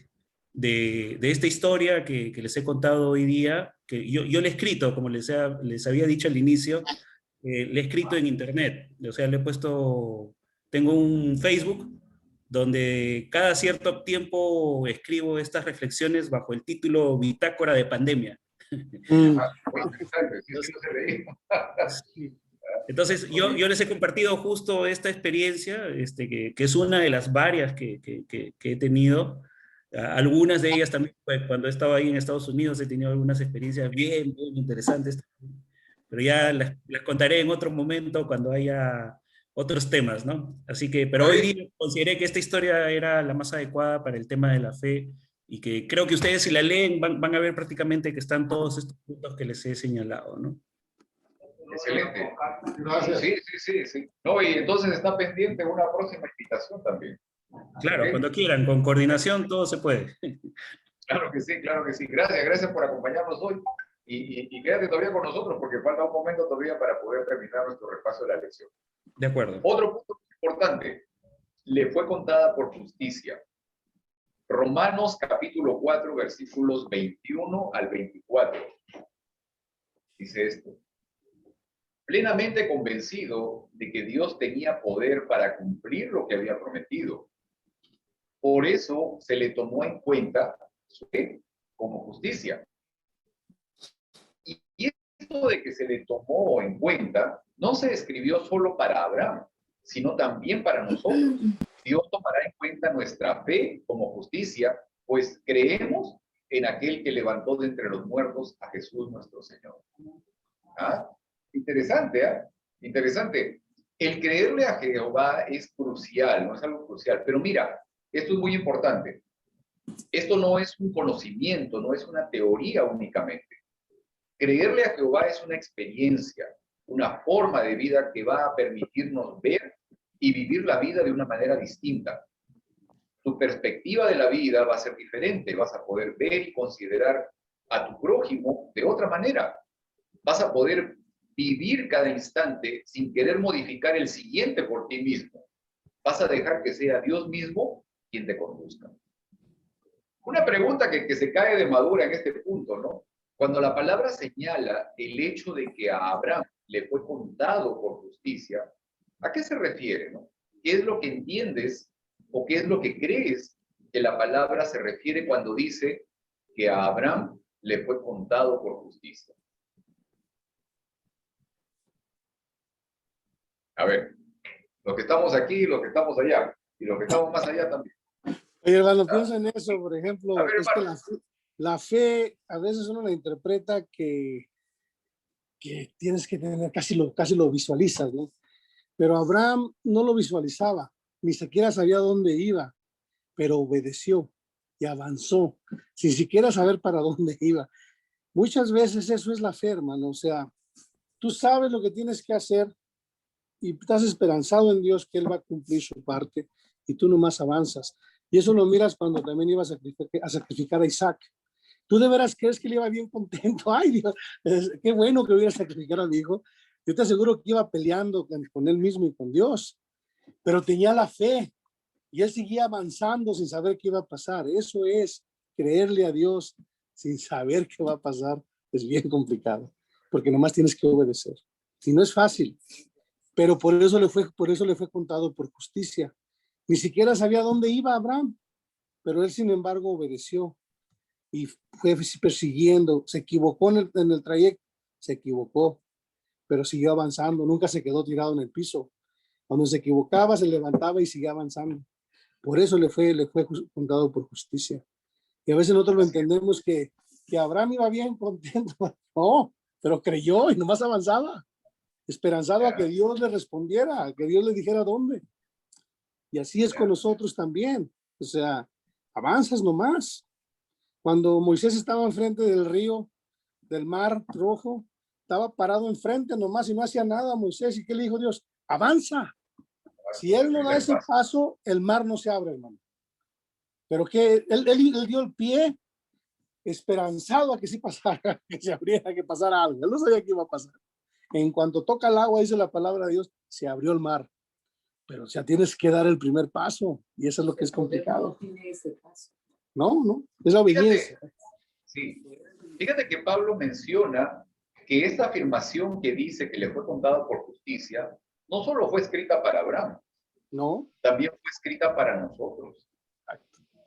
de esta historia que les he contado hoy día, que yo le he escrito, como les había dicho al inicio, le he escrito en internet. O sea, le he puesto, tengo un Facebook donde cada cierto tiempo escribo estas reflexiones bajo el título Bitácora de Pandemia. Muy interesante, sí, sí, no se veía. Entonces, yo les he compartido justo esta experiencia, que es una de las varias que he tenido. Algunas de ellas también, pues, cuando he estado ahí en Estados Unidos, he tenido algunas experiencias bien, bien interesantes, pero ya las contaré en otro momento cuando haya otros temas, ¿no? Así que, pero hoy día consideré que esta historia era la más adecuada para el tema de la fe y que creo que ustedes si la leen van a ver prácticamente que están todos estos puntos que les he señalado, ¿no? Excelente. Gracias. Sí. No, y entonces está pendiente una próxima invitación también. Claro, ¿Okay? cuando quieran, con coordinación todo se puede. Claro que sí, claro que sí. Gracias por acompañarnos hoy. Y quédate todavía con nosotros porque falta un momento todavía para poder terminar nuestro repaso de la lección. De acuerdo. Otro punto importante. Le fue contada por justicia. Romanos capítulo 4, versículos 21 al 24. Dice esto. Plenamente convencido de que Dios tenía poder para cumplir lo que había prometido. Por eso se le tomó en cuenta su fe como justicia. Y esto de que se le tomó en cuenta no se escribió solo para Abraham, sino también para nosotros. Dios tomará en cuenta nuestra fe como justicia, pues creemos en aquel que levantó de entre los muertos a Jesús nuestro Señor. ¿Ah? Interesante, ¿eh? Interesante. El creerle a Jehová es crucial, no es algo crucial. Pero mira, esto es muy importante. Esto no es un conocimiento, no es una teoría únicamente. Creerle a Jehová es una experiencia, una forma de vida que va a permitirnos ver y vivir la vida de una manera distinta. Tu perspectiva de la vida va a ser diferente, vas a poder ver y considerar a tu prójimo de otra manera. Vas a poder vivir cada instante sin querer modificar el siguiente por ti mismo. Vas a dejar que sea Dios mismo quien te conduzca. Una pregunta que se cae de madura en este punto, ¿no? Cuando la palabra señala el hecho de que a Abraham le fue contado por justicia, ¿a qué se refiere, no? ¿Qué es lo que entiendes o qué es lo que crees que la palabra se refiere cuando dice que a Abraham le fue contado por justicia? A ver, los que estamos aquí, los que estamos allá, y los que estamos más allá también. Oye, hermano, piensa en eso, por ejemplo, A ver, es que la fe a veces uno la interpreta que tienes que tener, casi lo visualizas, ¿no? Pero Abraham no lo visualizaba, ni siquiera sabía dónde iba, pero obedeció y avanzó, sin siquiera saber para dónde iba. Muchas veces eso es la fe, hermano, o sea, tú sabes lo que tienes que hacer y estás esperanzado en Dios que Él va a cumplir su parte y tú nomás avanzas. Y eso lo miras cuando también iba a sacrificar a Isaac. ¿Tú de veras crees que le iba bien contento? Ay, Dios, qué bueno que hubiera sacrificado a mi hijo. Yo te aseguro que iba peleando con él mismo y con Dios, pero tenía la fe y él seguía avanzando sin saber qué iba a pasar. Eso es creerle a Dios sin saber qué va a pasar. Es bien complicado, porque nomás tienes que obedecer. Y no es fácil, pero por eso le fue contado por justicia. Ni siquiera sabía dónde iba Abraham, pero él, sin embargo, obedeció y fue persiguiendo. Se equivocó en el trayecto, se equivocó, pero siguió avanzando. Nunca se quedó tirado en el piso. Cuando se equivocaba, se levantaba y seguía avanzando. Por eso le fue contado por justicia. Y a veces nosotros lo entendemos que que Abraham iba bien contento. No, pero creyó y nomás avanzaba, esperanzado a que Dios le respondiera, a que Dios le dijera dónde. Y así es con nosotros también. O sea, avanzas nomás. Cuando Moisés estaba enfrente del río, del mar rojo, estaba parado enfrente nomás y no hacía nada Moisés. ¿Y qué le dijo Dios? Avanza. Si él no da ese paso, el mar no se abre, hermano. Pero que él dio el pie esperanzado a que sí pasara, que se abriera, que pasara algo. Él no sabía qué iba a pasar. En cuanto toca el agua, dice la palabra de Dios, se abrió el mar. Pero o sea, tienes que dar el primer paso y eso es lo que es complicado. No, es la obediencia. Sí. Fíjate que Pablo menciona que esta afirmación que dice que le fue contado por justicia, no solo fue escrita para Abraham, no, también fue escrita para nosotros.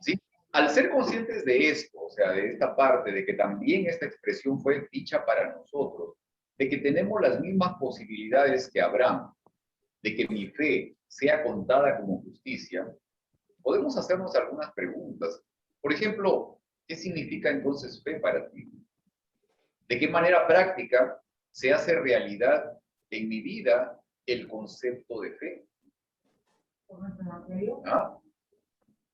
¿Sí? Al ser conscientes de esto, o sea, de esta parte, de que también esta expresión fue dicha para nosotros, de que tenemos las mismas posibilidades que Abraham, de que mi fe sea contada como justicia, podemos hacernos algunas preguntas. Por ejemplo, ¿qué significa entonces fe para ti? ¿De qué manera práctica se hace realidad en mi vida el concepto de fe? ¿Ah?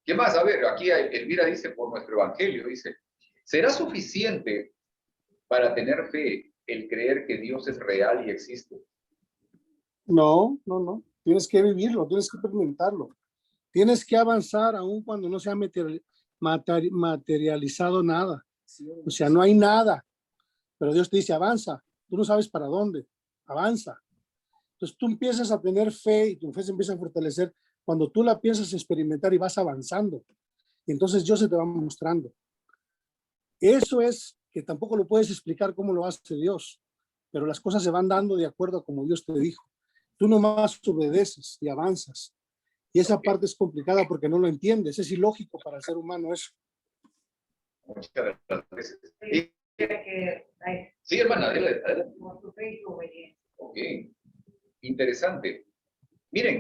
¿Qué más? A ver, aquí Elvira dice por nuestro evangelio, dice, ¿será suficiente para tener fe el creer que Dios es real y existe? No. Tienes que vivirlo, tienes que experimentarlo. Tienes que avanzar aún cuando no se ha materializado nada. O sea, no hay nada. Pero Dios te dice, avanza. Tú no sabes para dónde. Avanza. Entonces tú empiezas a tener fe y tu fe se empieza a fortalecer cuando tú la piensas experimentar y vas avanzando. Y entonces Dios se te va mostrando. Eso es que tampoco lo puedes explicar cómo lo hace Dios, pero las cosas se van dando de acuerdo a como Dios te dijo. Tú nomás obedeces y avanzas. Y esa parte es complicada porque no lo entiendes. Es ilógico para el ser humano eso. Muchas gracias. Sí, hermana, adelante. Ok, interesante. Miren,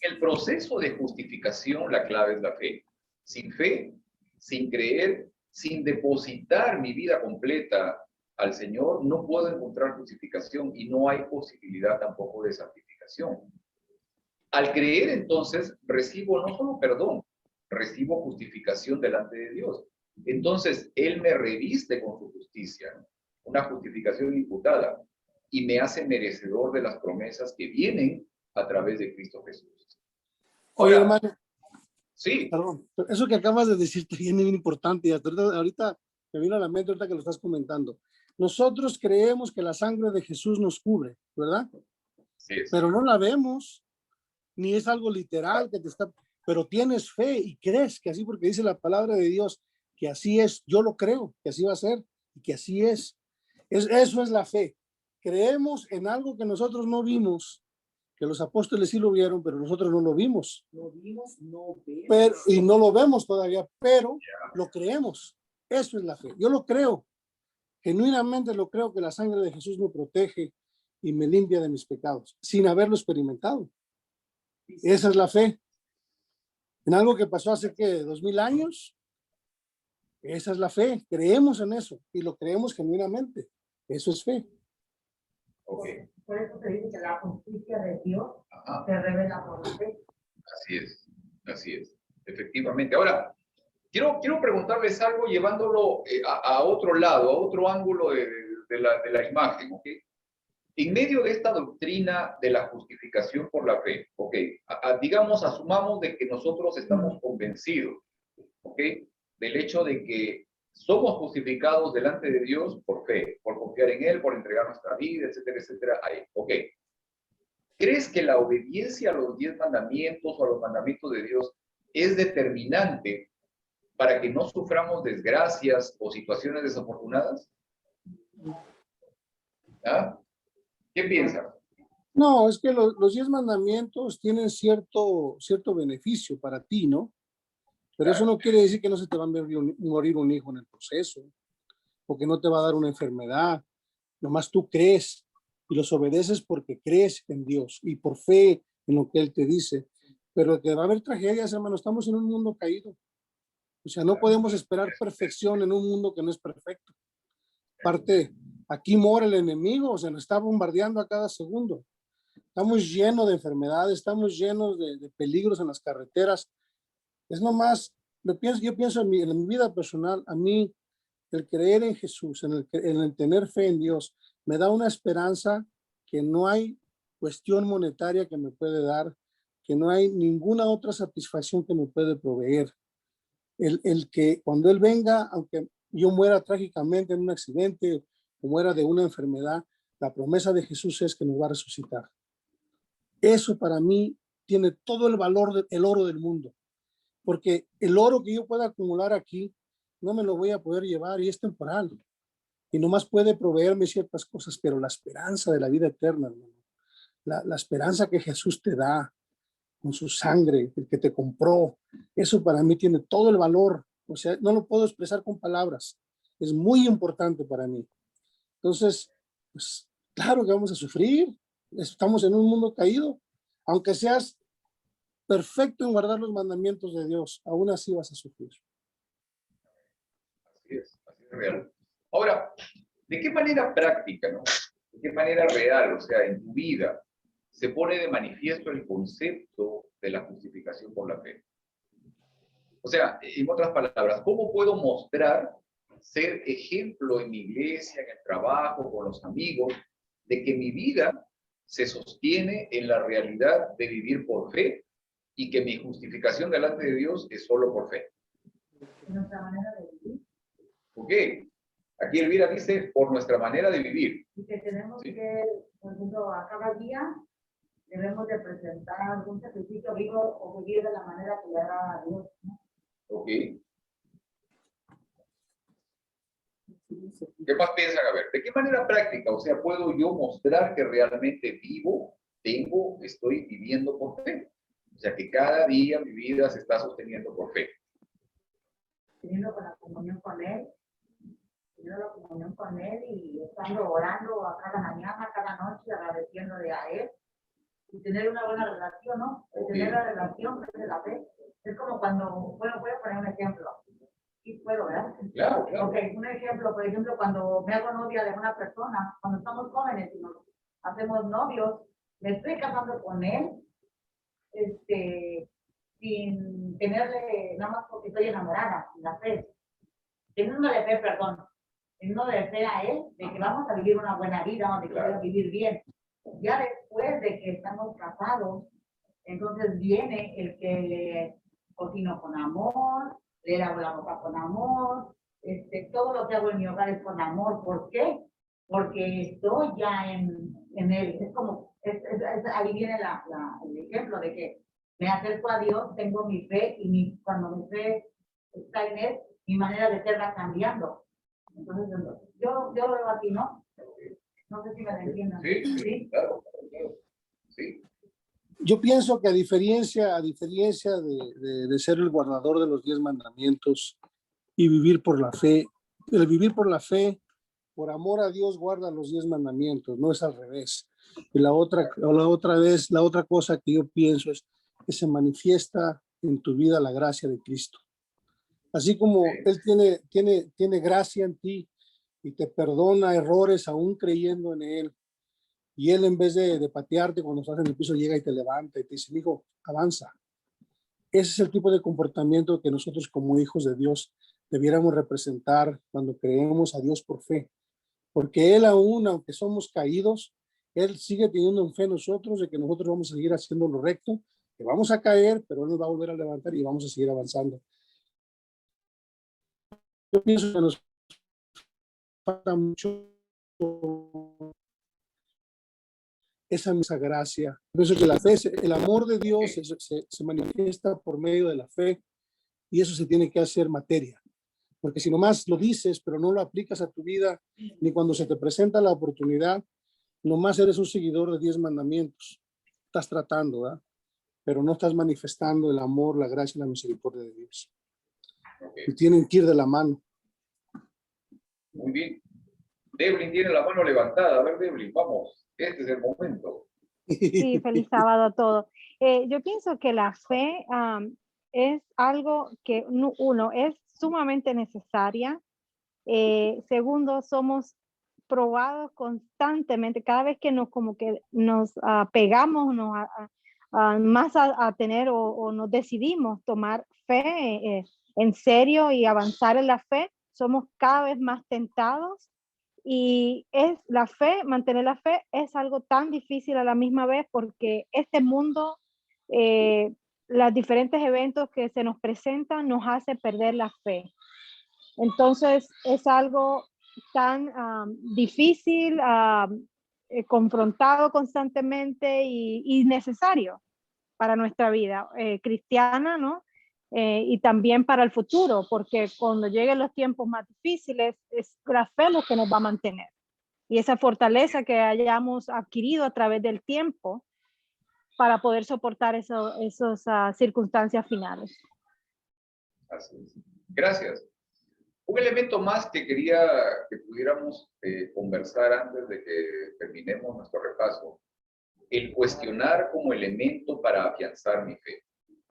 en el proceso de justificación la clave es la fe. Sin fe, sin creer, sin depositar mi vida completa al Señor, no puedo encontrar justificación y no hay posibilidad tampoco de santificación. Al creer, entonces, recibo no solo perdón, recibo justificación delante de Dios. Entonces, Él me reviste con su justicia, una justificación imputada, y me hace merecedor de las promesas que vienen a través de Cristo Jesús. Oye, hermano. Sí. Perdón, eso que acabas de decir es bien importante y ahorita me vino a la mente ahorita que lo estás comentando. Nosotros creemos que la sangre de Jesús nos cubre, ¿verdad? Sí. Pero no la vemos, ni es algo literal que te está, pero tienes fe y crees que así, porque dice la palabra de Dios, que así es, yo lo creo, que así va a ser y que así es. Eso es la fe. Creemos en algo que nosotros no vimos, que los apóstoles sí lo vieron, pero nosotros no lo vimos. No vimos, no vemos. Pero, y no lo vemos todavía, pero lo creemos. Eso es la fe. Yo lo creo. Genuinamente lo creo que la sangre de Jesús me protege y me limpia de mis pecados, sin haberlo experimentado. Esa es la fe. En algo que pasó hace, ¿qué? 2000 años. Esa es la fe. Creemos en eso y lo creemos genuinamente. Eso es fe. Okay. Por eso te digo que la justicia de Dios se revela por la fe. Así es, efectivamente. Ahora, quiero preguntarles algo llevándolo a otro lado, a otro ángulo de la imagen, ¿ok? En medio de esta doctrina de la justificación por la fe, ¿ok? Digamos, asumamos de que nosotros estamos convencidos, ¿ok? Del hecho de que somos justificados delante de Dios por fe, por confiar en Él, por entregar nuestra vida, etcétera, etcétera, a Él, ¿ok? ¿Crees que la obediencia a los 10 mandamientos o a los mandamientos de Dios es determinante para que no suframos desgracias o situaciones desafortunadas? ¿Ah? ¿Qué piensas? No, es que los 10 mandamientos tienen cierto beneficio para ti, ¿no? Pero eso no quiere decir que no se te va a morir un hijo en el proceso, o que no te va a dar una enfermedad. Nomás tú crees y los obedeces porque crees en Dios y por fe en lo que Él te dice. Pero que va a haber tragedias, hermano. Estamos en un mundo caído. O sea, no podemos esperar perfección en un mundo que no es perfecto. Aparte, aquí mora el enemigo, o sea, nos está bombardeando a cada segundo. Estamos llenos de enfermedades, estamos llenos de peligros en las carreteras. Es nomás, yo pienso en mi vida personal, a mí el creer en Jesús, en el tener fe en Dios, me da una esperanza que no hay cuestión monetaria que me puede dar, que no hay ninguna otra satisfacción que me puede proveer. El que cuando Él venga, aunque yo muera trágicamente en un accidente o muera de una enfermedad, la promesa de Jesús es que nos va a resucitar. Eso para mí tiene todo el valor del oro del mundo, porque el oro que yo pueda acumular aquí no me lo voy a poder llevar y es temporal y nomás puede proveerme ciertas cosas, pero la esperanza de la vida eterna, hermano, la esperanza que Jesús te da con su sangre, el que te compró, eso para mí tiene todo el valor. O sea, no lo puedo expresar con palabras. Es muy importante para mí. Entonces, pues claro que vamos a sufrir. Estamos en un mundo caído. Aunque seas perfecto en guardar los mandamientos de Dios, aún así vas a sufrir. Así es real. Ahora, ¿de qué manera práctica, no? ¿De qué manera real, o sea, en tu vida, se pone de manifiesto el concepto de la justificación por la fe? O sea, en otras palabras, ¿cómo puedo mostrar, ser ejemplo en mi iglesia, en el trabajo, con los amigos, de que mi vida se sostiene en la realidad de vivir por fe y que mi justificación delante de Dios es solo por fe? Nuestra manera de vivir. ¿Ok? Aquí Elvira dice, por nuestra manera de vivir. Y que tenemos Sí. que, por ejemplo, a cada día debemos de presentar algún sacrificio vivo o vivir de la manera que le agrada a Dios, ¿no? ¿Ok? ¿Qué más piensan? A ver, ¿de qué manera práctica? O sea, ¿puedo yo mostrar que realmente vivo, estoy viviendo por fe? O sea, que cada día mi vida se está sosteniendo por fe. Teniendo con la comunión con Él, teniendo la comunión con Él y estando orando a cada mañana, a cada noche, agradeciéndole a Él. Y tener una buena relación, ¿no? Tener la relación de la fe. Es como cuando, bueno, voy a poner un ejemplo. Sí puedo, ¿verdad? Claro, claro. Ok, un ejemplo, por ejemplo, cuando me hago novia de una persona, cuando estamos jóvenes y nos hacemos novios, me estoy casando con él, sin tenerle, nada más porque estoy enamorada, sin la fe. Teniéndole fe, perdón, teniéndole fe a él, de que vamos a vivir una buena vida, de que voy a vivir bien. Ya después de que estamos casados, entonces viene el que le cocino con amor, le lavo la boca con amor, todo lo que hago en mi hogar es con amor. ¿Por qué? Porque estoy ya en él. Es como, ahí viene el ejemplo de que me acerco a Dios, tengo mi fe y cuando mi fe está en él, mi manera de ser va cambiando. Entonces, yo lo veo aquí, ¿no? No sé si me entiendan. Sí, claro, claro. Sí. Yo pienso que a diferencia de ser el guardador de los 10 mandamientos y vivir por la fe, el vivir por la fe, por amor a Dios, guarda los 10 mandamientos, no es al revés. Y la otra cosa que yo pienso es que se manifiesta en tu vida la gracia de Cristo. Así como Él tiene gracia en ti y te perdona errores aún creyendo en Él. Y Él, en vez de patearte cuando estás en el piso, llega y te levanta y te dice, hijo, avanza. Ese es el tipo de comportamiento que nosotros como hijos de Dios debiéramos representar cuando creemos a Dios por fe. Porque Él aún, aunque somos caídos, Él sigue teniendo fe en nosotros de que nosotros vamos a seguir haciendo lo recto, que vamos a caer, pero Él nos va a volver a levantar y vamos a seguir avanzando. Yo pienso que nos falta mucho esa gracia. Pienso que la fe, el amor de Dios se manifiesta por medio de la fe y eso se tiene que hacer materia. Porque si nomás lo dices, pero no lo aplicas a tu vida, ni cuando se te presenta la oportunidad, nomás eres un seguidor de 10 mandamientos. Estás tratando, ¿verdad? Pero no estás manifestando el amor, la gracia y la misericordia de Dios. Y tienen que ir de la mano. Muy bien. Devlin tiene la mano levantada. A ver, Devlin, vamos. Este es el momento. Sí, feliz sábado a todos. Yo pienso que la fe es algo que uno es sumamente necesaria. Segundo, somos probados constantemente. Cada vez que nos pegamos más a tener o nos decidimos tomar fe en serio y avanzar en la fe, somos cada vez más tentados. Y mantener la fe es algo tan difícil a la misma vez, porque este mundo, los diferentes eventos que se nos presentan nos hace perder la fe. Entonces es algo tan difícil, confrontado constantemente y necesario para nuestra vida cristiana, ¿no? Y también para el futuro, porque cuando lleguen los tiempos más difíciles, es la fe lo que nos va a mantener. Y esa fortaleza que hayamos adquirido a través del tiempo para poder soportar esas circunstancias finales. Así es. Gracias. Un elemento más que quería que pudiéramos conversar antes de que terminemos nuestro repaso, el cuestionar como elemento para afianzar mi fe.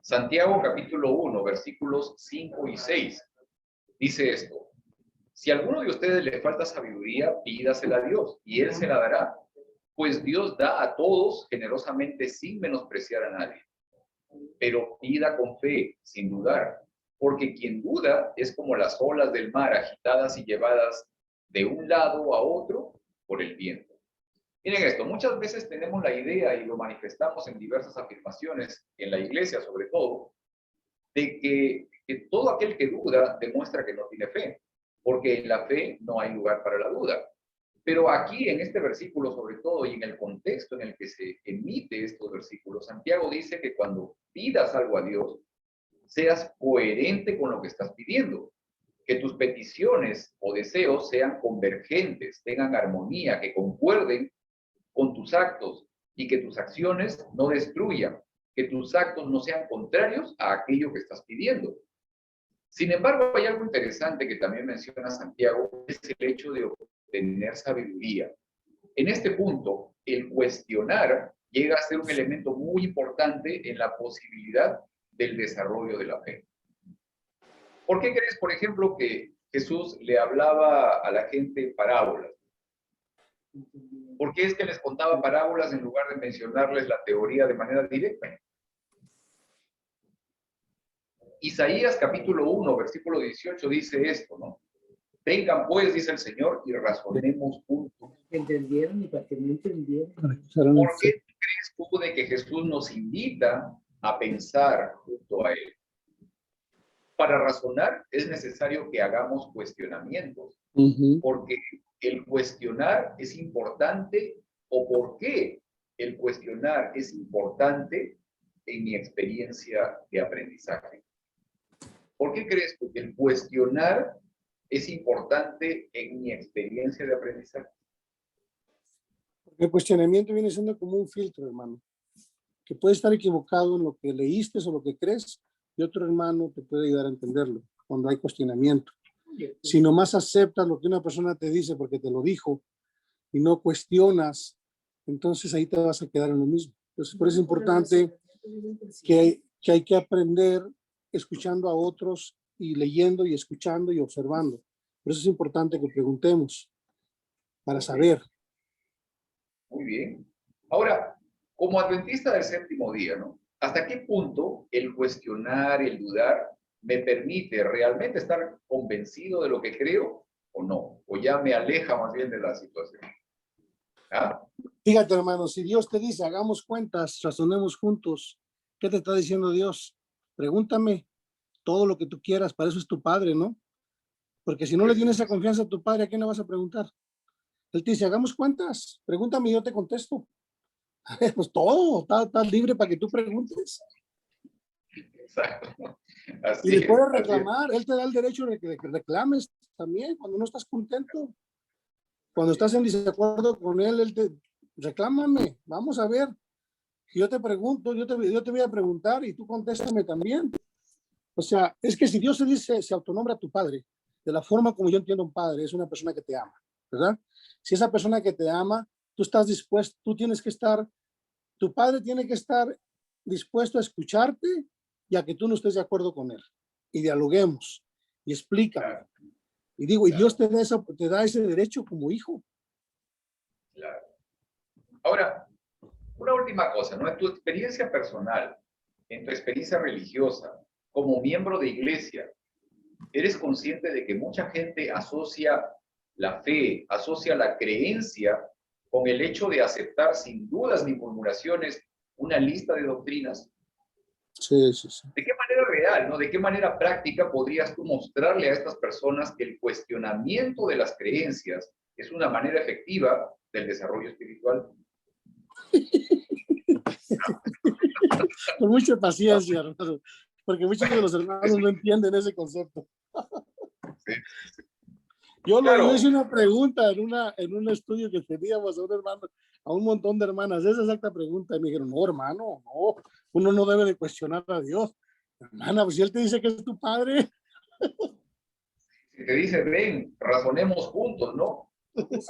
Santiago capítulo 1, versículos 5 y 6, dice esto: si a alguno de ustedes le falta sabiduría, pídasela a Dios, y Él se la dará, pues Dios da a todos generosamente sin menospreciar a nadie. Pero pida con fe, sin dudar, porque quien duda es como las olas del mar agitadas y llevadas de un lado a otro por el viento. Miren esto, muchas veces tenemos la idea, y lo manifestamos en diversas afirmaciones, en la iglesia sobre todo, de que todo aquel que duda demuestra que no tiene fe, porque en la fe no hay lugar para la duda. Pero aquí en este versículo sobre todo, y en el contexto en el que se emite estos versículos, Santiago dice que cuando pidas algo a Dios, seas coherente con lo que estás pidiendo, que tus peticiones o deseos sean convergentes, tengan armonía, que concuerden con tus actos, y que tus acciones no destruyan, que tus actos no sean contrarios a aquello que estás pidiendo. Sin embargo, hay algo interesante que también menciona Santiago, es el hecho de obtener sabiduría. En este punto, el cuestionar llega a ser un elemento muy importante en la posibilidad del desarrollo de la fe. ¿Por qué crees, por ejemplo, que Jesús le hablaba a la gente en parábolas? ¿Por qué es que les contaba parábolas en lugar de mencionarles la teoría de manera directa? Isaías capítulo 1, versículo 18 dice esto, ¿no? Vengan pues, dice el Señor, y razonemos juntos. ¿Entendieron y para que no entendieron? ¿Por qué crees tú de que Jesús nos invita a pensar junto a Él? Para razonar es necesario que hagamos cuestionamientos, porque el cuestionar es importante, o por qué el cuestionar es importante en mi experiencia de aprendizaje. ¿Por qué crees tú que el cuestionar es importante en mi experiencia de aprendizaje? Porque el cuestionamiento viene siendo como un filtro, hermano, que puede estar equivocado en lo que leíste o lo que crees, y otro hermano te puede ayudar a entenderlo cuando hay cuestionamiento. Si nomás aceptas lo que una persona te dice porque te lo dijo y no cuestionas, entonces ahí te vas a quedar en lo mismo. Entonces, por eso es importante que hay que aprender escuchando a otros y leyendo y escuchando y observando. Por eso es importante que preguntemos para saber. Muy bien. Ahora, como adventista del séptimo día, ¿no? ¿Hasta qué punto el cuestionar, el dudar, me permite realmente estar convencido de lo que creo o no? O ya me aleja más bien de la situación. ¿Ah? Fíjate, hermano, si Dios te dice, hagamos cuentas, razonemos juntos, ¿qué te está diciendo Dios? Pregúntame todo lo que tú quieras, para eso es tu padre, ¿no? Porque si no le tienes esa confianza a tu padre, ¿a quién le vas a preguntar? Él te dice, hagamos cuentas, pregúntame y yo te contesto. Pues todo, estás libre para que tú preguntes. Exacto. Así Y le puedes es. reclamar, él te da el derecho de que reclames también cuando no estás contento. Cuando estás en desacuerdo con él te reclámame, vamos a ver. Yo te pregunto, yo te voy a preguntar y tú contéstame también. O sea, es que si Dios se dice, se autonombra a tu padre, de la forma como yo entiendo un padre, es una persona que te ama, ¿verdad? Si esa persona que te ama, tú estás dispuesto, tú tienes que estar, tu padre tiene que estar dispuesto a escucharte y a que tú no estés de acuerdo con él. Y dialoguemos y explícame. Claro. Y digo, y Claro. Dios te da ese derecho como hijo. Claro. Ahora, una última cosa, ¿no? En tu experiencia personal, en tu experiencia religiosa, como miembro de iglesia, ¿eres consciente de que mucha gente asocia la fe, asocia la creencia con el hecho de aceptar sin dudas ni murmuraciones una lista de doctrinas? Sí, sí, sí. ¿De qué manera real, no? ¿De qué manera práctica podrías tú mostrarle a estas personas que el cuestionamiento de las creencias es una manera efectiva del desarrollo espiritual? Con mucha paciencia, hermano, porque muchos de los hermanos no entienden ese concepto. Sí. Yo Claro. hice una pregunta en un estudio que teníamos a un hermano, a un montón de hermanas, esa exacta pregunta, y me dijeron, no, hermano, no, uno no debe de cuestionar a Dios. Hermana, pues si él te dice que es tu padre. Si te dice, ven, razonemos juntos, ¿no?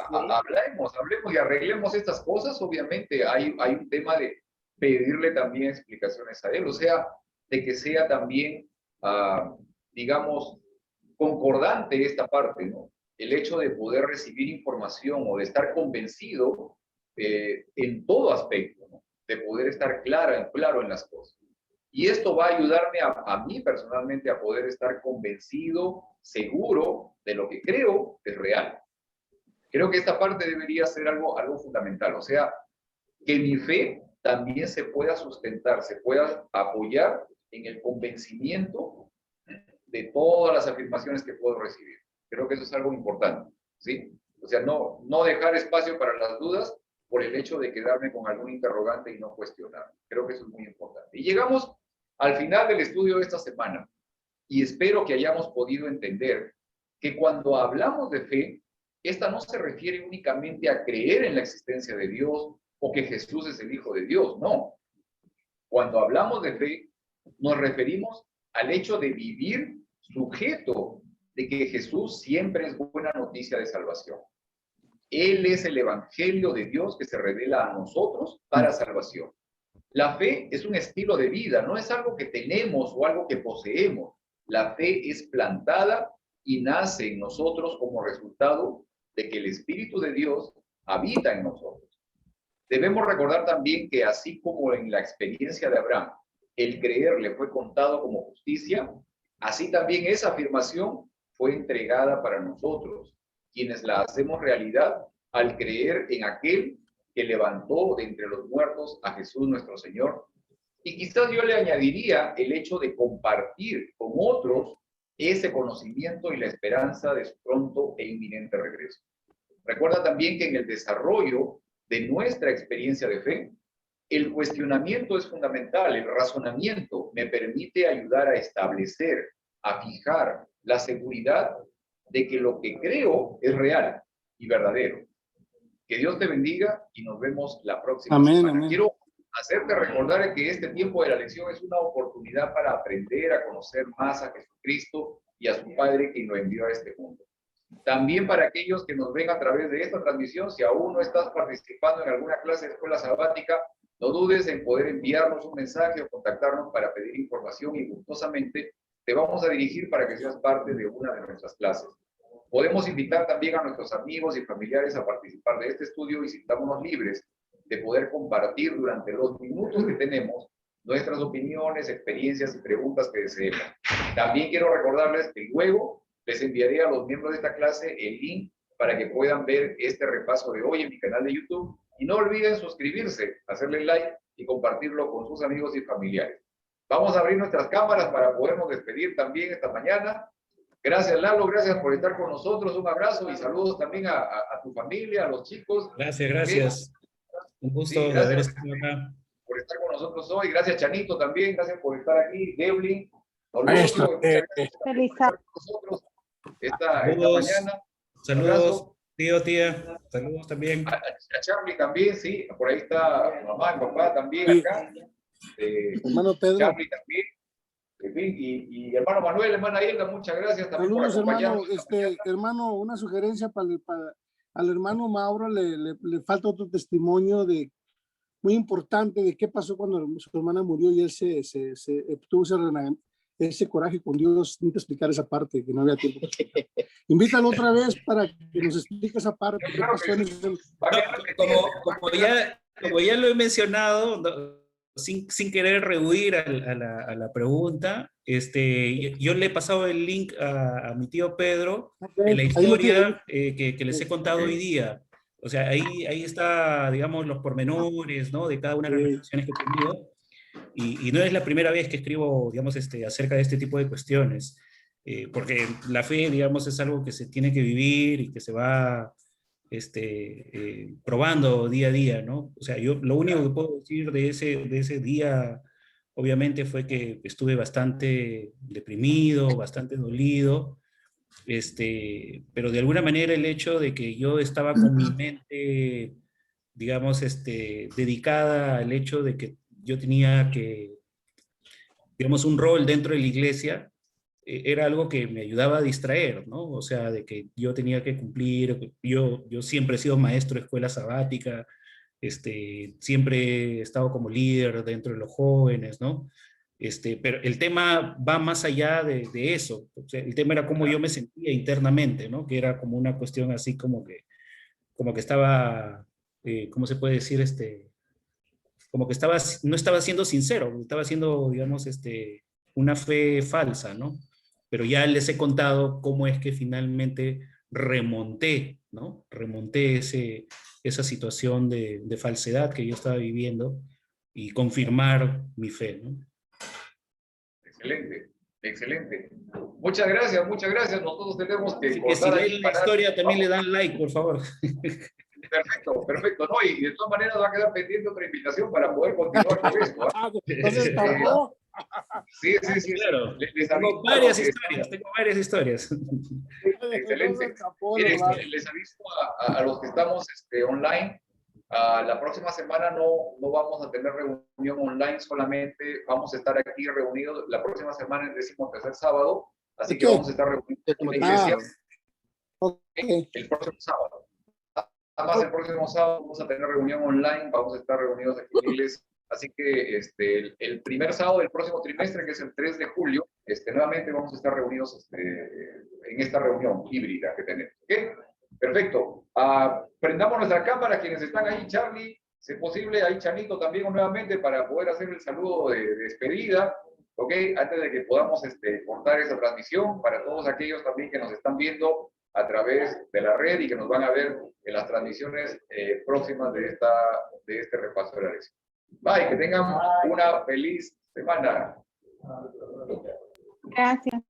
Hablemos y arreglemos estas cosas, obviamente hay un tema de pedirle también explicaciones a él, o sea, de que sea también, digamos, concordante esta parte, ¿no? El hecho de poder recibir información o de estar convencido en todo aspecto, ¿no? De poder estar claro en las cosas. Y esto va a ayudarme a mí personalmente a poder estar convencido, seguro de lo que creo es real. Creo que esta parte debería ser algo fundamental, o sea, que mi fe también se pueda sustentar, se pueda apoyar en el convencimiento de todas las afirmaciones que puedo recibir. Creo que eso es algo importante, ¿sí? O sea, no dejar espacio para las dudas por el hecho de quedarme con algún interrogante y no cuestionar. Creo que eso es muy importante. Y llegamos al final del estudio de esta semana y espero que hayamos podido entender que cuando hablamos de fe, esta no se refiere únicamente a creer en la existencia de Dios o que Jesús es el Hijo de Dios, no. Cuando hablamos de fe, nos referimos al hecho de vivir sujeto de que Jesús siempre es buena noticia de salvación. Él es el evangelio de Dios que se revela a nosotros para salvación. La fe es un estilo de vida, no es algo que tenemos o algo que poseemos. La fe es plantada y nace en nosotros como resultado de que el Espíritu de Dios habita en nosotros. Debemos recordar también que así como en la experiencia de Abraham, el creer le fue contado como justicia, así también esa afirmación fue entregada para nosotros, quienes la hacemos realidad al creer en aquel que levantó de entre los muertos a Jesús nuestro Señor. Y quizás yo le añadiría el hecho de compartir con otros ese conocimiento y la esperanza de su pronto e inminente regreso. Recuerda también que en el desarrollo de nuestra experiencia de fe, el cuestionamiento es fundamental, el razonamiento me permite ayudar a establecer, a fijar la seguridad de que lo que creo es real y verdadero. Que Dios te bendiga y nos vemos la próxima semana. Amén. Quiero hacerte recordar que este tiempo de la lección es una oportunidad para aprender a conocer más a Jesucristo y a su Padre quien lo envió a este mundo. También para aquellos que nos ven a través de esta transmisión, si aún no estás participando en alguna clase de escuela sabática, no dudes en poder enviarnos un mensaje o contactarnos para pedir información y gustosamente te vamos a dirigir para que seas parte de una de nuestras clases. Podemos invitar también a nuestros amigos y familiares a participar de este estudio y sintámonos libres de poder compartir durante los minutos que tenemos nuestras opiniones, experiencias y preguntas que deseemos. También quiero recordarles que luego les enviaré a los miembros de esta clase el link para que puedan ver este repaso de hoy en mi canal de YouTube. Y no olviden suscribirse, hacerle like y compartirlo con sus amigos y familiares. Vamos a abrir nuestras cámaras para podernos despedir también esta mañana. Gracias, Lalo, gracias por estar con nosotros. Un abrazo y saludos también a tu familia, a los chicos. Gracias. Un gusto Sí, de haber estado acá. Por estar con nosotros hoy. Gracias, Chanito, también. Gracias por estar aquí. Devlin, Maestro, Feliz con nosotros esta Saludos. mañana. Saludos, tío, tía. Saludos también. A Charlie también, sí. Por ahí está mamá y papá también Sí. acá. hermano Pedro. Charlie también. En fin, y hermano Manuel, hermana Hilda, muchas gracias también Saludos, por hermano. acompañarnos. Hermano, una sugerencia al hermano Mauro, le falta otro testimonio de muy importante de qué pasó cuando su hermana murió y él tuvo ese coraje con Dios. Necesito explicar esa parte, que no había tiempo. Invítalo otra vez para que nos explique esa parte. ¿Qué Claro pasó que en sí. ese- Va a repetir. Como ya lo he mencionado, sin querer rehuir a la pregunta, yo le he pasado el link a mi tío Pedro en la Ahí lo tiene. historia que les he contado hoy día. O sea, ahí está, digamos, los pormenores, ¿no? De cada una de las reflexiones que he tenido. Y no es la primera vez que escribo, digamos, acerca de este tipo de cuestiones. Porque la fe, digamos, es algo que se tiene que vivir y que se va probando día a día, ¿no? O sea, yo lo único que puedo decir de ese día, obviamente, fue que estuve bastante deprimido, bastante dolido, pero de alguna manera el hecho de que yo estaba con mi mente, digamos, dedicada al hecho de que yo tenía que, digamos, un rol dentro de la iglesia, era algo que me ayudaba a distraer, ¿no? O sea, de que yo tenía que cumplir, yo siempre he sido maestro de escuela sabática, siempre he estado como líder dentro de los jóvenes, ¿no? Pero el tema va más allá de eso. O sea, el tema era cómo yo me sentía internamente, ¿no? Que era como una cuestión así como que estaba, ¿cómo se puede decir? Como que no estaba siendo sincero, estaba siendo, digamos, una fe falsa, ¿no? Pero ya les he contado cómo es que finalmente remonté, ¿no? Remonté esa situación de falsedad que yo estaba viviendo y confirmar mi fe, ¿no? Excelente, excelente. Muchas gracias, muchas gracias. Nosotros tenemos que Así que si ven la historia también le dan like, por favor. Perfecto, perfecto. No, y de todas maneras va a quedar pendiente otra invitación para poder continuar con esto. Entonces, tampoco. Sí, sí, sí. Claro. Les Tengo aviso varias que- historias, Excelente. Miren, les aviso a los que estamos online. La próxima semana no vamos a tener reunión online solamente, vamos a estar aquí reunidos la próxima semana el 13º sábado, así que vamos a estar reunidos en la iglesia el próximo sábado. Además, el próximo sábado vamos a tener reunión online, vamos a estar reunidos aquí en la iglesia, así que el primer sábado del próximo trimestre, que es el 3 de julio, nuevamente vamos a estar reunidos en esta reunión híbrida que tenemos. ¿Okay? Perfecto. Prendamos nuestra cámara, quienes están ahí, Charlie, si es posible, ahí Chanito también nuevamente para poder hacer el saludo de despedida, ¿ok? Antes de que podamos cortar esa transmisión, para todos aquellos también que nos están viendo a través de la red y que nos van a ver en las transmisiones próximas de este repaso de la lección. Bye, que tengan una feliz semana. Gracias.